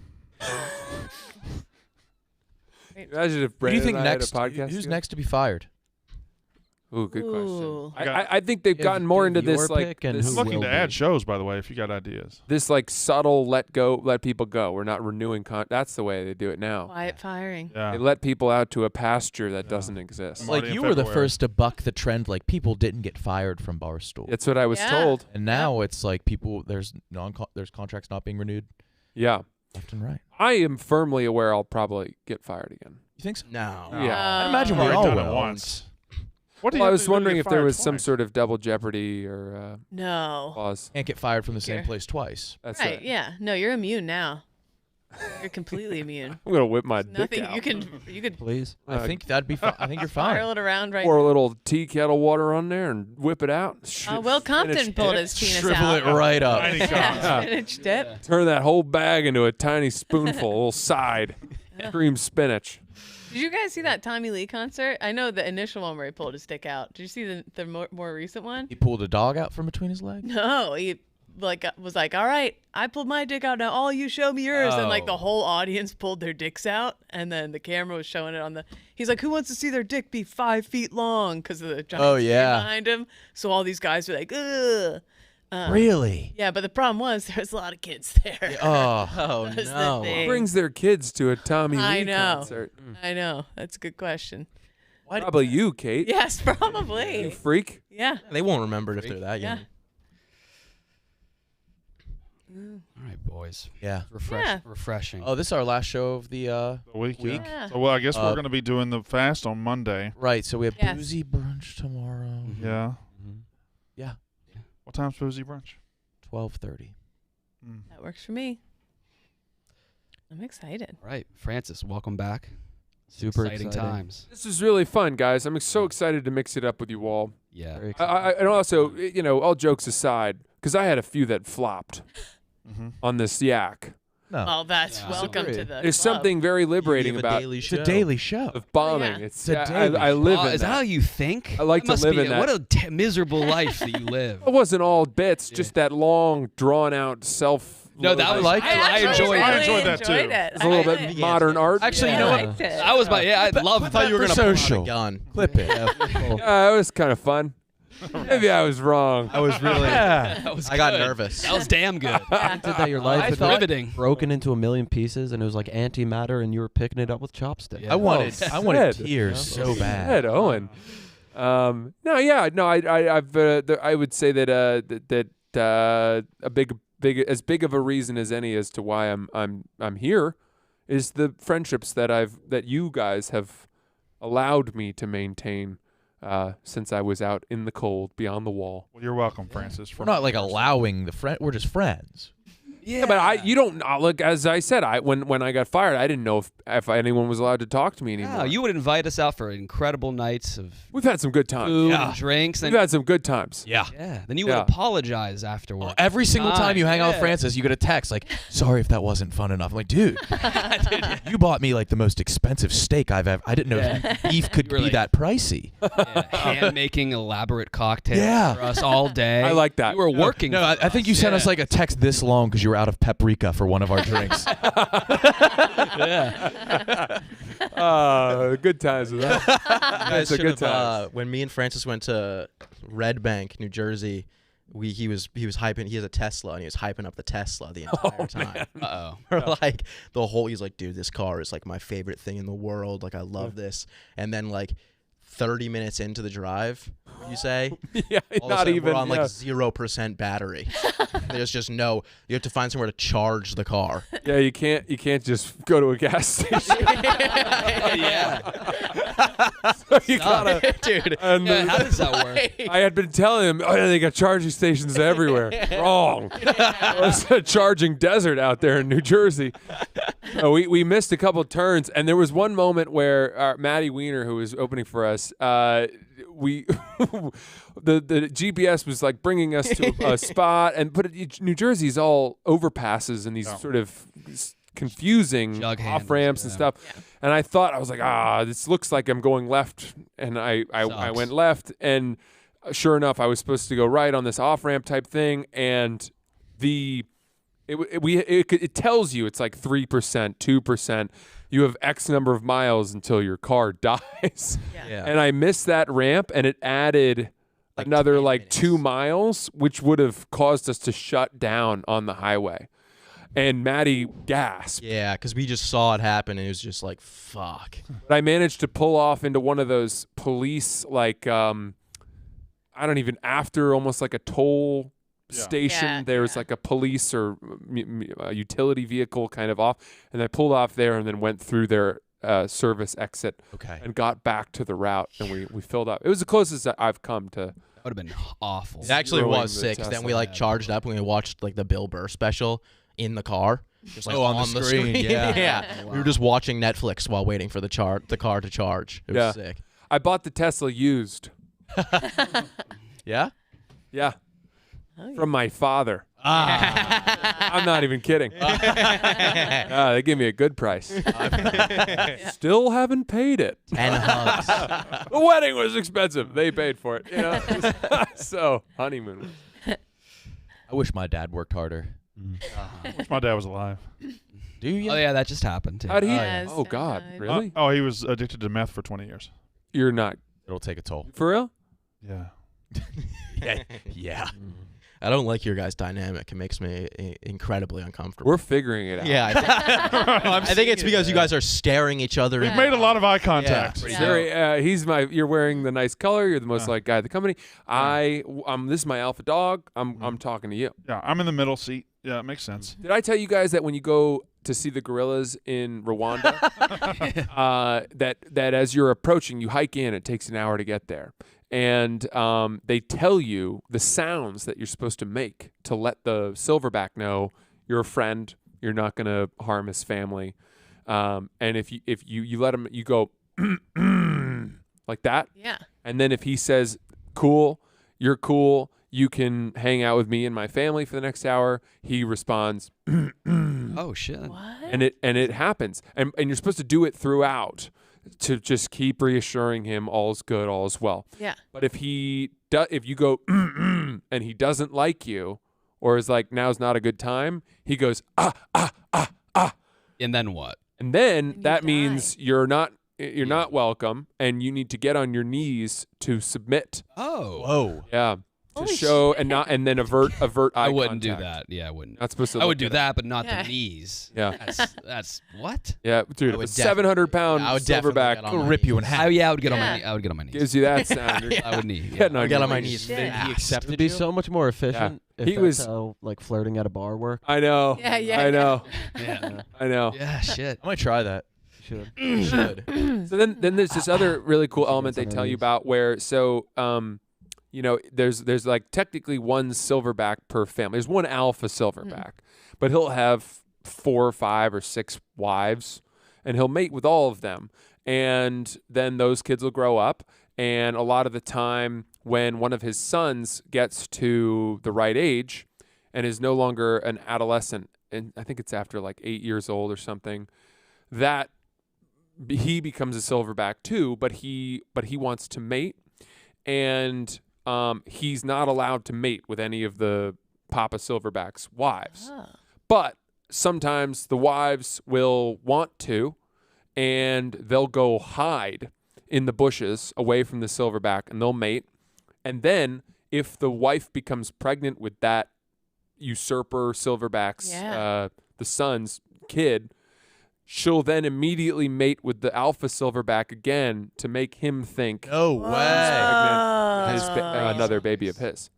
Imagine if Who do Brandon you think and I had next? a podcast. Who's together. next to be fired? Ooh, good Ooh. question. I think they've gotten more into this your like pick and this, I'm who looking will to add be? shows, by the way, if you got ideas. this like subtle let people go. We're not renewing. That's the way they do it now. Quiet firing. They Yeah. let people out to a pasture that doesn't exist. Marty Like in you were the February. first to buck the trend. Like people didn't get fired from Barstool, That's what I was Yeah. told. and now it's like people there's contracts not being renewed Yeah, left and right. I am firmly aware I'll probably get fired again. You think so? No. Yeah. I'd imagine You've we already all done it will. once. What do Well, you I have was to do to wondering get if there fired was some twice? sort of double jeopardy or No. clause. Can't get fired from the same Sure. place twice. That's Right. it. Yeah. No, you're immune now. You're completely immune. I'm gonna whip my dick Nothing. out. You could Please. I think that'd be fine. I think you're spiral fine. it around right Pour a now. little tea kettle water on there and whip it out. Will Compton Spinach pulled dip. his penis Shrivel out. it right up. Tiny cock. Spinach dip. Turn that whole bag into a tiny spoonful, a little side. Cream spinach. Did you guys see that Tommy Lee concert? I know the initial one where he pulled his dick out. Did you see the more recent one? He pulled a dog out from between his legs. No, he was like, all right, I pulled my dick out. Now all you show me yours. And like the whole audience pulled their dicks out, and then the camera was showing it on the. He's like, who wants to see their dick be 5 feet long? Because of the giant Oh, screen yeah. behind him. So all these guys were like, ugh. Really? Yeah, but the problem was there was a lot of kids there. Oh. Oh That's the no. thing. Brings their kids to a Tommy I Lee know. concert. I know. That's a good question. Probably you, Kate. Yes, You probably. freak. Yeah. They won't remember it if they're that Yeah. young. All right, boys. Yeah. Yeah. Refreshing. Oh, this is our last show of the The week. Week. Yeah. So, well, I guess we're Uh, going to be doing the fast on Monday. right. So we have Yes. boozy brunch tomorrow. Yeah. Yeah. What time's boozy brunch? 12:30. That works for me. I'm excited. All right, Francis, welcome back. Super Exciting exciting. times. This is really fun, guys. I'm so excited to mix it up with you all. Yeah. Very exciting. And also, all jokes aside, because I had a few that flopped Mm-hmm. on this yak. No. Well, that's Yeah. welcome to Disagree. the There's club. something very liberating You have a about daily It's show. a daily show. of bombing. Yeah. It's It's a daily I live in Is that how you think? I like That to must live be in that. What a miserable life that you live. It wasn't all bits, just that long, drawn out self. No, that was like I, it. I actually enjoyed really I enjoyed that too. enjoyed it. It's a little I bit really- modern art. Actually, I you know what? liked it. I was I love thought you were for gonna pull out a social. Gun. Clip it. Yeah, it was kind of fun. Maybe I was wrong. I was really. That was I got good. nervous. That was damn good. Did that your life I had thought- been riveting. broken into a million pieces and it was like antimatter and you were picking it up with chopsticks. Yeah. I wanted Sad. tears so bad. Ed Owen. I would say that a big of a reason as any as to why I'm here is the friendships that you guys have allowed me to maintain since I was out in the cold beyond the wall. Well, you're welcome, Francis. We're not like allowing the friend. We're just friends. Yeah, but you don't look. As I said, when I got fired, I didn't know if anyone was allowed to talk to me anymore. No, you would invite us out for incredible nights of We've had some good times. food and drinks. We've had some good times. Yeah. Yeah. Then you would apologize afterward. Every single time you hang out with Yeah. Francis, you get a text like, "Sorry if that wasn't fun enough." I'm like, dude, you bought me like the most expensive steak I've ever. I didn't know beef could You were be like- that pricey. Hand making elaborate cocktails Yeah. for us all day. I like that. You were working. No, for I think you us. sent us like a text this long because you were out of paprika for one of our drinks. Good times with that. Guys That's a should good have, time. when me and Francis went to Red Bank, New Jersey, he was hyping. He has a Tesla, and he was hyping up the Tesla the entire time. Uh-oh. Like he's like, dude, this car is like my favorite thing in the world. Like I love this. And then like 30 minutes into the drive, you say, Yeah, all of a not sudden even we're on like yeah. 0% battery. There's just no. You have to find somewhere to charge the car. Yeah, you can't just go to a gas station. So you gotta, Dude. and Yeah, how does that work? I had been telling him, they got charging stations everywhere. Wrong. It's a charging desert out there in New Jersey. We missed a couple turns, and there was one moment where Maddie Weiner, who was opening for us, the GPS was like bringing us to a spot, New Jersey's all overpasses and these sort of confusing Jug off handles, ramps and yeah. stuff. And I was like, this looks like I'm going left, and I went left, and sure enough, I was supposed to go right on this off ramp type thing, and it tells you it's like 3%, 2%. You have X number of miles until your car dies. Yeah. And I missed that ramp, and it added Like another 10 like minutes. 2 miles, which would have caused us to shut down on the highway. And Maddie gasped. Yeah, because we just saw it happen, and it was just like, fuck. But I managed to pull off into one of those police, like, after almost like a toll station. Yeah, There was yeah. like a police or a utility vehicle kind of off. And I pulled off there and then went through their service exit Okay. and got back to the route. And we filled up. It was the closest that I've come to. That would have been awful. It actually Throwing was the sick. 'Cause then Tesla. we like charged up and we watched like the Bill Burr special in the car. Just like on the screen, yeah. yeah. We were just watching Netflix while waiting for the car to charge. It was Yeah. sick. I bought the Tesla used. Yeah? Yeah. From my father. I'm not even kidding. They gave me a good price. Still haven't paid it. 10 hugs. The wedding was expensive. They paid for it. So honeymoon. I wish my dad worked harder. Wish my dad was alive. Do you? Oh yeah, that just happened too. How'd he? Yes, Oh God, died. really? Oh, he was addicted to meth for 20 years. You're not It'll take a toll. for real? Yeah. Yeah. I don't like your guys' dynamic. It makes me incredibly uncomfortable. We're figuring it out. Yeah, I think it's because you guys are staring each other in We've made a lot of eye contact. Yeah. Yeah. Very. You're wearing the nice color. You're the most like guy at the company. This is my alpha dog. I'm talking to you. Yeah, I'm in the middle seat. Yeah, it makes sense. Did I tell you guys that when you go to see the gorillas in Rwanda, that as you're approaching, you hike in. It takes an hour to get there, and they tell you the sounds that you're supposed to make to let the silverback know you're a friend. You're not going to harm his family, and if you let him, you go like that, Yeah. and then if he says cool, you're cool. You can hang out with me and my family for the next hour. He responds, Oh shit. What? and it happens, and you're supposed to do it throughout to just keep reassuring him all's good, all's well. Yeah. But if you go and he doesn't like you, or is like now's not a good time, he goes And then what? and then you that die. means you're not welcome, and you need to get on your knees to submit. Oh. Whoa. Yeah. To Holy show shit. and then avert eye I wouldn't do contact. that. Yeah, I wouldn't. Not supposed to. I would look do at that, but not Yeah. the knees. Yeah. That's what? Yeah, dude. I would A 700-pound I would definitely silverback get on It'll my rip you in knees. half. Yeah, I would get on my Yeah. knee. I would get on my knees. gives you that sound. You're I would need. Yeah. getting I on would get your on my knees. knees. Shit. He accepted It'd be you? so much more efficient if He that's was- how like flirting at a bar work. I know. Yeah, yeah, I know. Yeah. I know. Yeah. Shit. I might try that. Should. Should. So then there's this other really cool element they on tell you knees. about where there's like technically one silverback per family. There's one alpha silverback, but he'll have 4 or 5 or 6 wives, and he'll mate with all of them. And then those kids will grow up, and a lot of the time when one of his sons gets to the right age and is no longer an adolescent, and I think it's after like 8 years old or something, that he becomes a silverback too, but he wants to mate, and he's not allowed to mate with any of the Papa Silverback's wives. But sometimes the wives will want to, and they'll go hide in the bushes away from the silverback, and they'll mate. And then if the wife becomes pregnant with that usurper silverback's, the son's kid, she'll then immediately mate with the alpha silverback again to make him think No way. he's pregnant, another baby of his.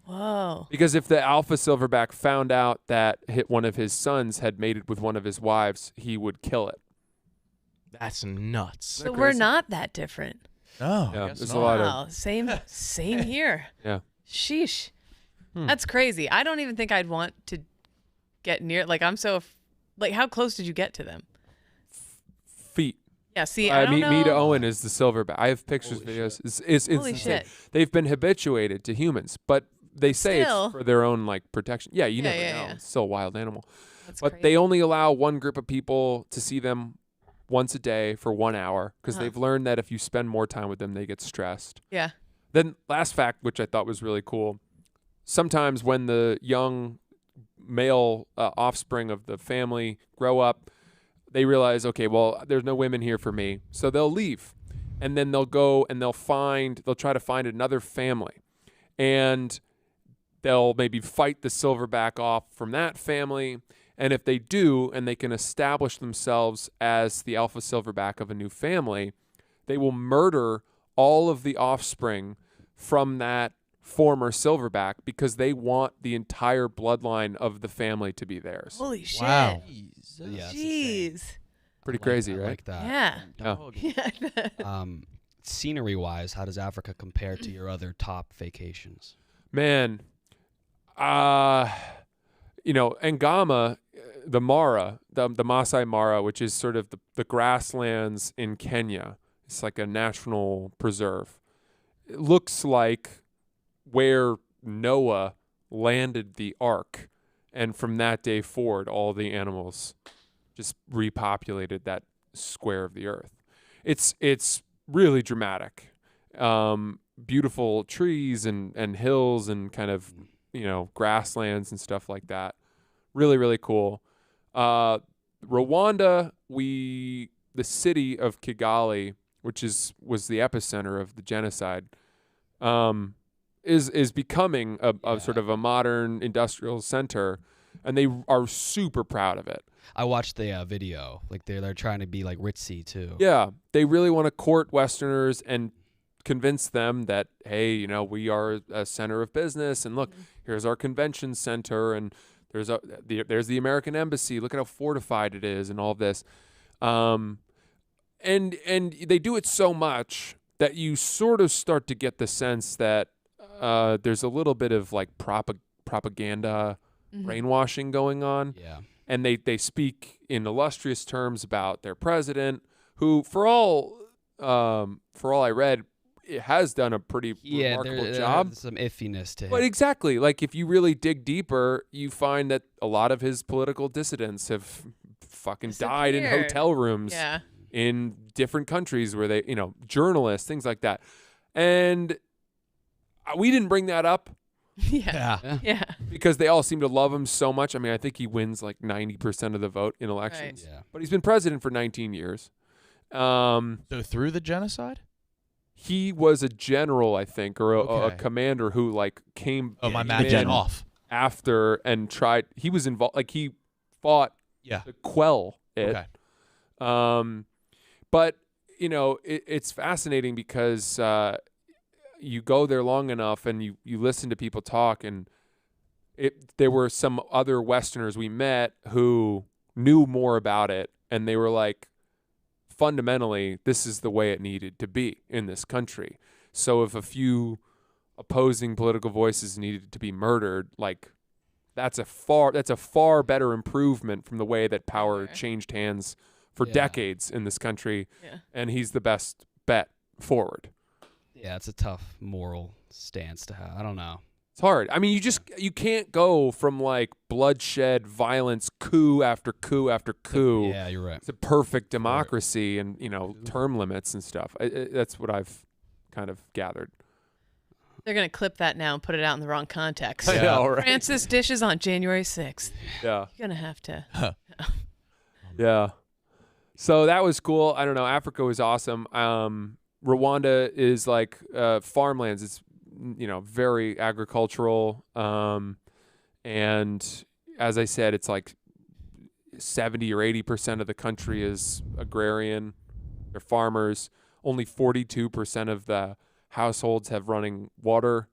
Whoa. Because if the alpha silverback found out that one of his sons had mated with one of his wives, he would kill it. That's nuts. So we're not that different. No. Yeah, I guess there's a not. lot Wow. of Same here. yeah. Sheesh. That's crazy. I don't even think I'd want to get near. Like, I'm so. Like, how close did you get to them? Feet. Yeah. See, I don't know. Mita Owen is the silverback. I have pictures, Holy videos. It's Holy insane. shit. They've been habituated to humans, but they say Still. it's for their own like protection. Yeah, you Yeah, never yeah, know. yeah. It's still a wild animal. That's But crazy. they only allow one group of people to see them once a day for 1 hour because they've learned that if you spend more time with them, they get stressed. Yeah. Then last fact, which I thought was really cool, sometimes when the young male offspring of the family grow up, they realize, okay, well, there's no women here for me. So they'll leave. And then they'll go and they'll try to find another family. And they'll maybe fight the silverback off from that family. And if they do, and they can establish themselves as the alpha silverback of a new family, they will murder all of the offspring from that former silverback because they want the entire bloodline of the family to be theirs. Holy shit. Wow. Yeah, it's Jeez. Pretty crazy, I right? like that. Yeah. Oh. Yeah. Scenery-wise, how does Africa compare to your other top vacations? Man, Ngama, the Mara, the Masai Mara, which is sort of the grasslands in Kenya. It's like a national preserve. It looks like where Noah landed the ark, and from that day forward, all the animals just repopulated that square of the earth. It's really dramatic. Beautiful trees and hills and kind of grasslands and stuff like that. Really, really cool. Rwanda, the city of Kigali, which was the epicenter of the genocide, is becoming a sort of a modern industrial center, and they are super proud of it. I watched the video. Like they're trying to be like ritzy too. Yeah, they really want to court Westerners and convince them that, hey, we are a center of business, and look, here's our convention center, and there's the American embassy. Look at how fortified it is, and all of this. And they do it so much that you sort of start to get the sense that there's a little bit of like propaganda, brainwashing going on. Yeah. And they speak in illustrious terms about their president, who, for all I read, it has done a pretty remarkable job. There's some iffiness to him. But exactly, like if you really dig deeper, you find that a lot of his political dissidents have fucking died in Disappeared. hotel rooms in different countries where they, journalists, things like that. And we didn't bring that up Yeah. because they all seem to love him so much. I mean, I think he wins like 90% of the vote in elections. Yeah. But he's been president for 19 years. So through the genocide? He was a general, I think, or a Okay. commander who like came My in math off. after and tried. He was involved, like he fought Yeah. to quell it. Okay. But it's fascinating because you go there long enough and you listen to people talk, and there were some other Westerners we met who knew more about it, and they were like, fundamentally, this is the way it needed to be in this country. So if a few opposing political voices needed to be murdered, like that's a far better improvement from the way that power changed hands for decades in this country. Yeah. And he's the best bet forward. Yeah, it's a tough moral stance to have. I don't know. It's hard. I mean, you can't go from like bloodshed, violence, coup after coup after coup. Yeah, you're right. It's a perfect democracy and, term limits and stuff. That's what I've kind of gathered. They're going to clip that now and put it out in the wrong context. I know, right? Francis dishes on January 6th. Yeah. You're going to have to. Yeah. So that was cool. I don't know. Africa was awesome. Rwanda is like farmlands. It's very agricultural. And as I said, it's like 70 or 80% of the country is agrarian. They're farmers. Only 42% of the households have running water.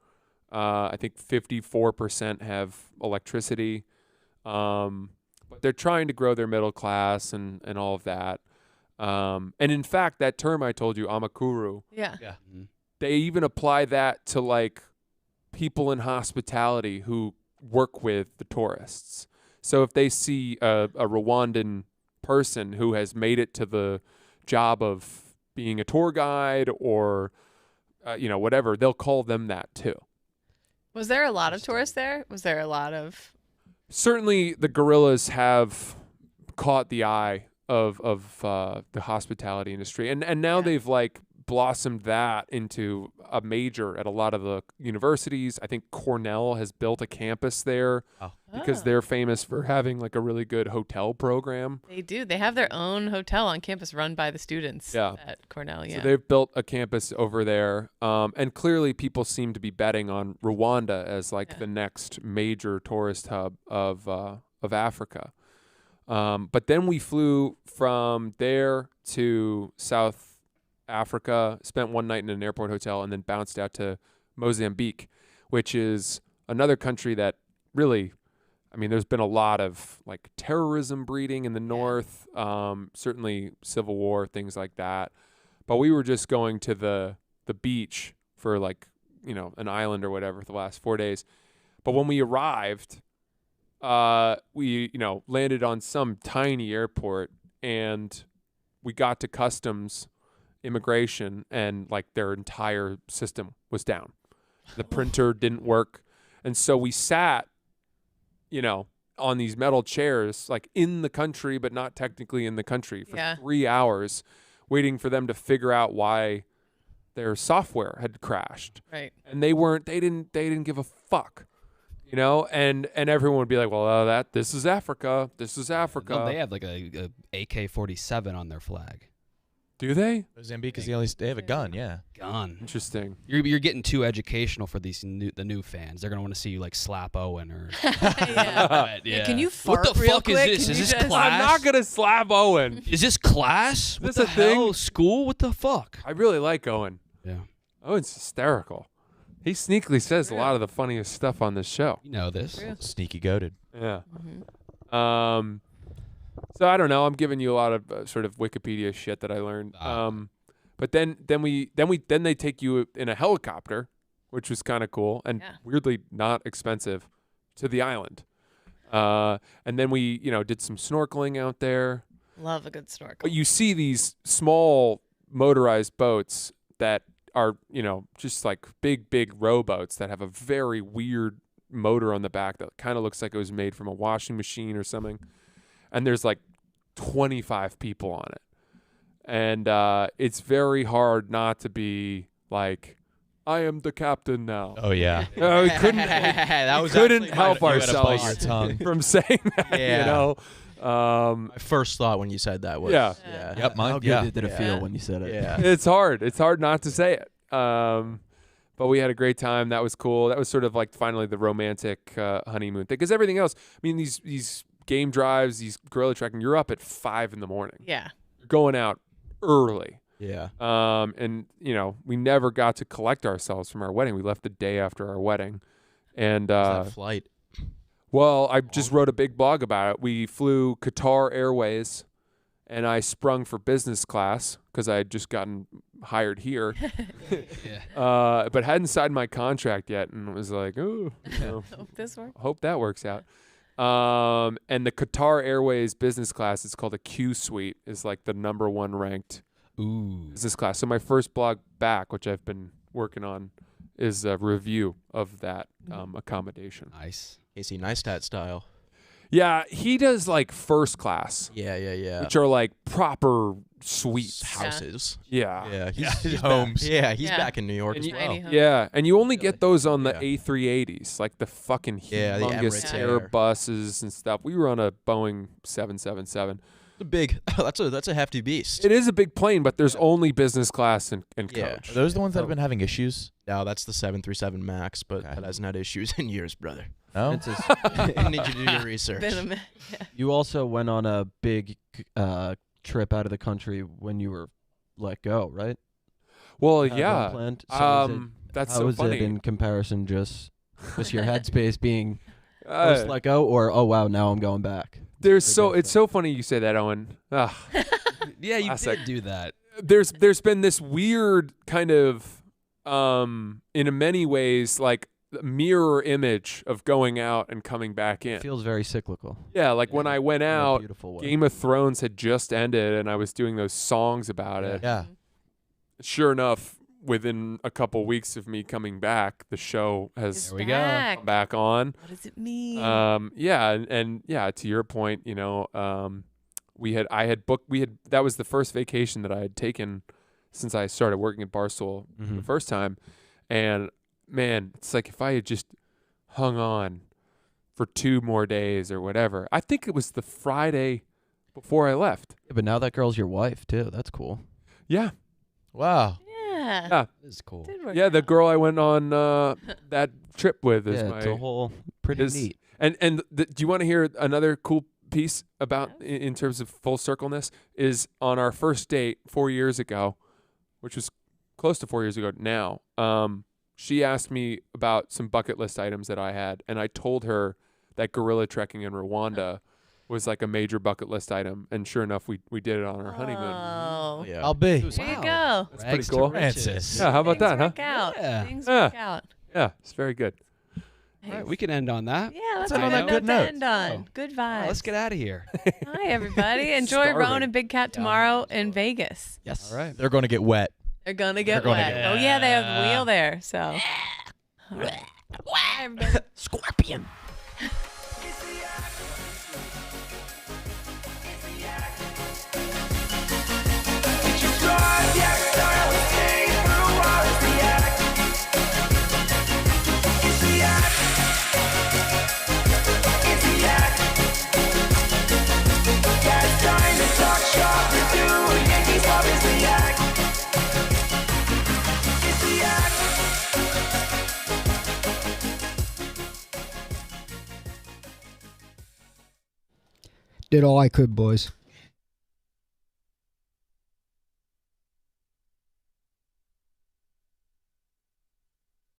I think 54% have electricity. But they're trying to grow their middle class and all of that. And in fact, that term I told you, amakuru, Yeah. they even apply that to like people in hospitality who work with the tourists. So if they see a Rwandan person who has made it to the job of being a tour guide or, whatever, they'll call them that too. Was there a lot of tourists there? Was there a lot of... Certainly the gorillas have caught the eye of the hospitality industry. And now they've like blossomed that into a major at a lot of the universities. I think Cornell has built a campus there because they're famous for having like a really good hotel program. They do. They have their own hotel on campus run by the students at Cornell. Yeah. So they've built a campus over there. And clearly people seem to be betting on Rwanda as like the next major tourist hub of Africa. But then we flew from there to South Africa, spent one night in an airport hotel, and then bounced out to Mozambique, which is another country that really, there's been a lot of like terrorism breeding in the north, certainly civil war, things like that. But we were just going to the beach for like, an island or whatever for the last 4 days. But when we arrived, we landed on some tiny airport, and we got to customs immigration, and like their entire system was down. The printer didn't work, and so we sat on these metal chairs like in the country but not technically in the country for 3 hours waiting for them to figure out why their software had crashed. Right. And they didn't give a fuck. And everyone would be like, well, this is Africa. This is Africa. No, they have like a AK-47 on their flag. Do they? Mozambique is they have a gun, yeah. Gun. Interesting. You're getting too educational for the new fans. They're gonna want to see you like slap Owen or. Yeah. Can you fart what the real fuck quick? is this? Can Is you this just- class? I'm not gonna slap Owen. Is this class? What Is the this a thing? hell? School? What the fuck? I really like Owen. Yeah. Owen's hysterical. He sneakily says a lot of the funniest stuff on this show. You know this. Sneaky goated. Yeah. So I don't know. I'm giving you a lot of sort of Wikipedia shit that I learned. But then they take you in a helicopter, which was kind of cool and weirdly not expensive, to the island. And then we, did some snorkeling out there. Love a good snorkel. But you see these small motorized boats that are, just like big rowboats that have a very weird motor on the back that kind of looks like it was made from a washing machine or something. And there's like 25 people on it. And it's very hard not to be like, I am the captain now. Oh yeah. We couldn't, help You had to bite your ourselves tongue. from saying that, My first thought when you said that was Yeah. Yep, mine. How good did it feel when you said it? Yeah. It's hard. It's hard not to say it. But we had a great time. That was cool. That was sort of like finally the romantic honeymoon thing. Because everything else, these game drives, these gorilla trekking, you're up at 5 a.m. Yeah. You're going out early. Yeah. And we never got to collect ourselves from our wedding. We left the day after our wedding. And that flight. well, I just wrote a big blog about it. We flew Qatar Airways, and I sprung for business class because I had just gotten hired here. Yeah. But hadn't signed my contract yet, and was like, oh, Hope this works. hope that works out. And the Qatar Airways business class, it's called a Q Suite, is like the #1 ranked business class. So my first blog back, which I've been working on, is a review of that accommodation. Nice. Casey Neistat style. Yeah, he does like first class, Yeah. which are like proper suites. Houses. Yeah. Yeah. He's homes. Back. Yeah, he's Yeah. back in New York And as you- well. Tiny home. Yeah, and you only get those on the Yeah. A380s, like the fucking Yeah, the humongous Emirates Air. Airbuses and stuff. We were on a Boeing 777. It's a big. That's a hefty beast. It is a big plane, but there's only business class and Yeah. coach. Are those the ones that have been having issues? No, that's the 737 Max, but Okay. that hasn't had issues in years, brother. No. It's just- I need you to do your research. Been a minute. you also went on a big trip out of the country when you were let go, right? Well, Had one yeah. planned. So is it- That's how so is funny. it in comparison? Just your headspace being Uh, post let go, or oh wow, now I'm going back. there's Very so different. it's so funny you say that, Owen. Ugh. Yeah, you Classic. did do that. There's been this weird kind of in many ways like mirror image of going out and coming back in. It feels very cyclical. Yeah, like when I went in a out, beautiful way. Game of Thrones had just ended and I was doing those songs about it. Yeah. Sure enough, within a couple weeks of me coming back, the show has There we go. Back. come back on. What does it mean? Yeah, and yeah, to your point, that was the first vacation that I had taken since I started working at Barstool the first time. And man, it's like if I had just hung on for 2 more days or whatever. I think it was the Friday before I left. Yeah, but now that girl's your wife too. That's cool. Yeah. Wow. yeah. Yeah. This is cool. Did work Yeah, the out. girl I went on that trip with is Yeah, my it's a whole pretty is- neat. And do you want to hear another cool piece about in terms of full circleness? Is on our first date 4 years ago, which was close to 4 years ago now. She asked me about some bucket list items that I had, and I told her that gorilla trekking in Rwanda was like a major bucket list item. And sure enough, we did it on our honeymoon. Oh. Yeah. I'll be. There you go. That's pretty cool. Francis. Yeah, how about Things that, huh? work out. Yeah. Things Yeah. work out. Yeah, it's very good. All right, we can end on that. Yeah, let's That's have on a that good good note note. to end on. Oh. Good All vibes. right, let's get out of here. Hi, everybody. Enjoy Starving. Roan and Big Cat tomorrow in Vegas. Yes. All right. They're going to get wet. They're going to get They're gonna wet. get Oh, yeah, they have the wheel there. So. All right. Bye, everybody. Scorpion. Did all I could, boys.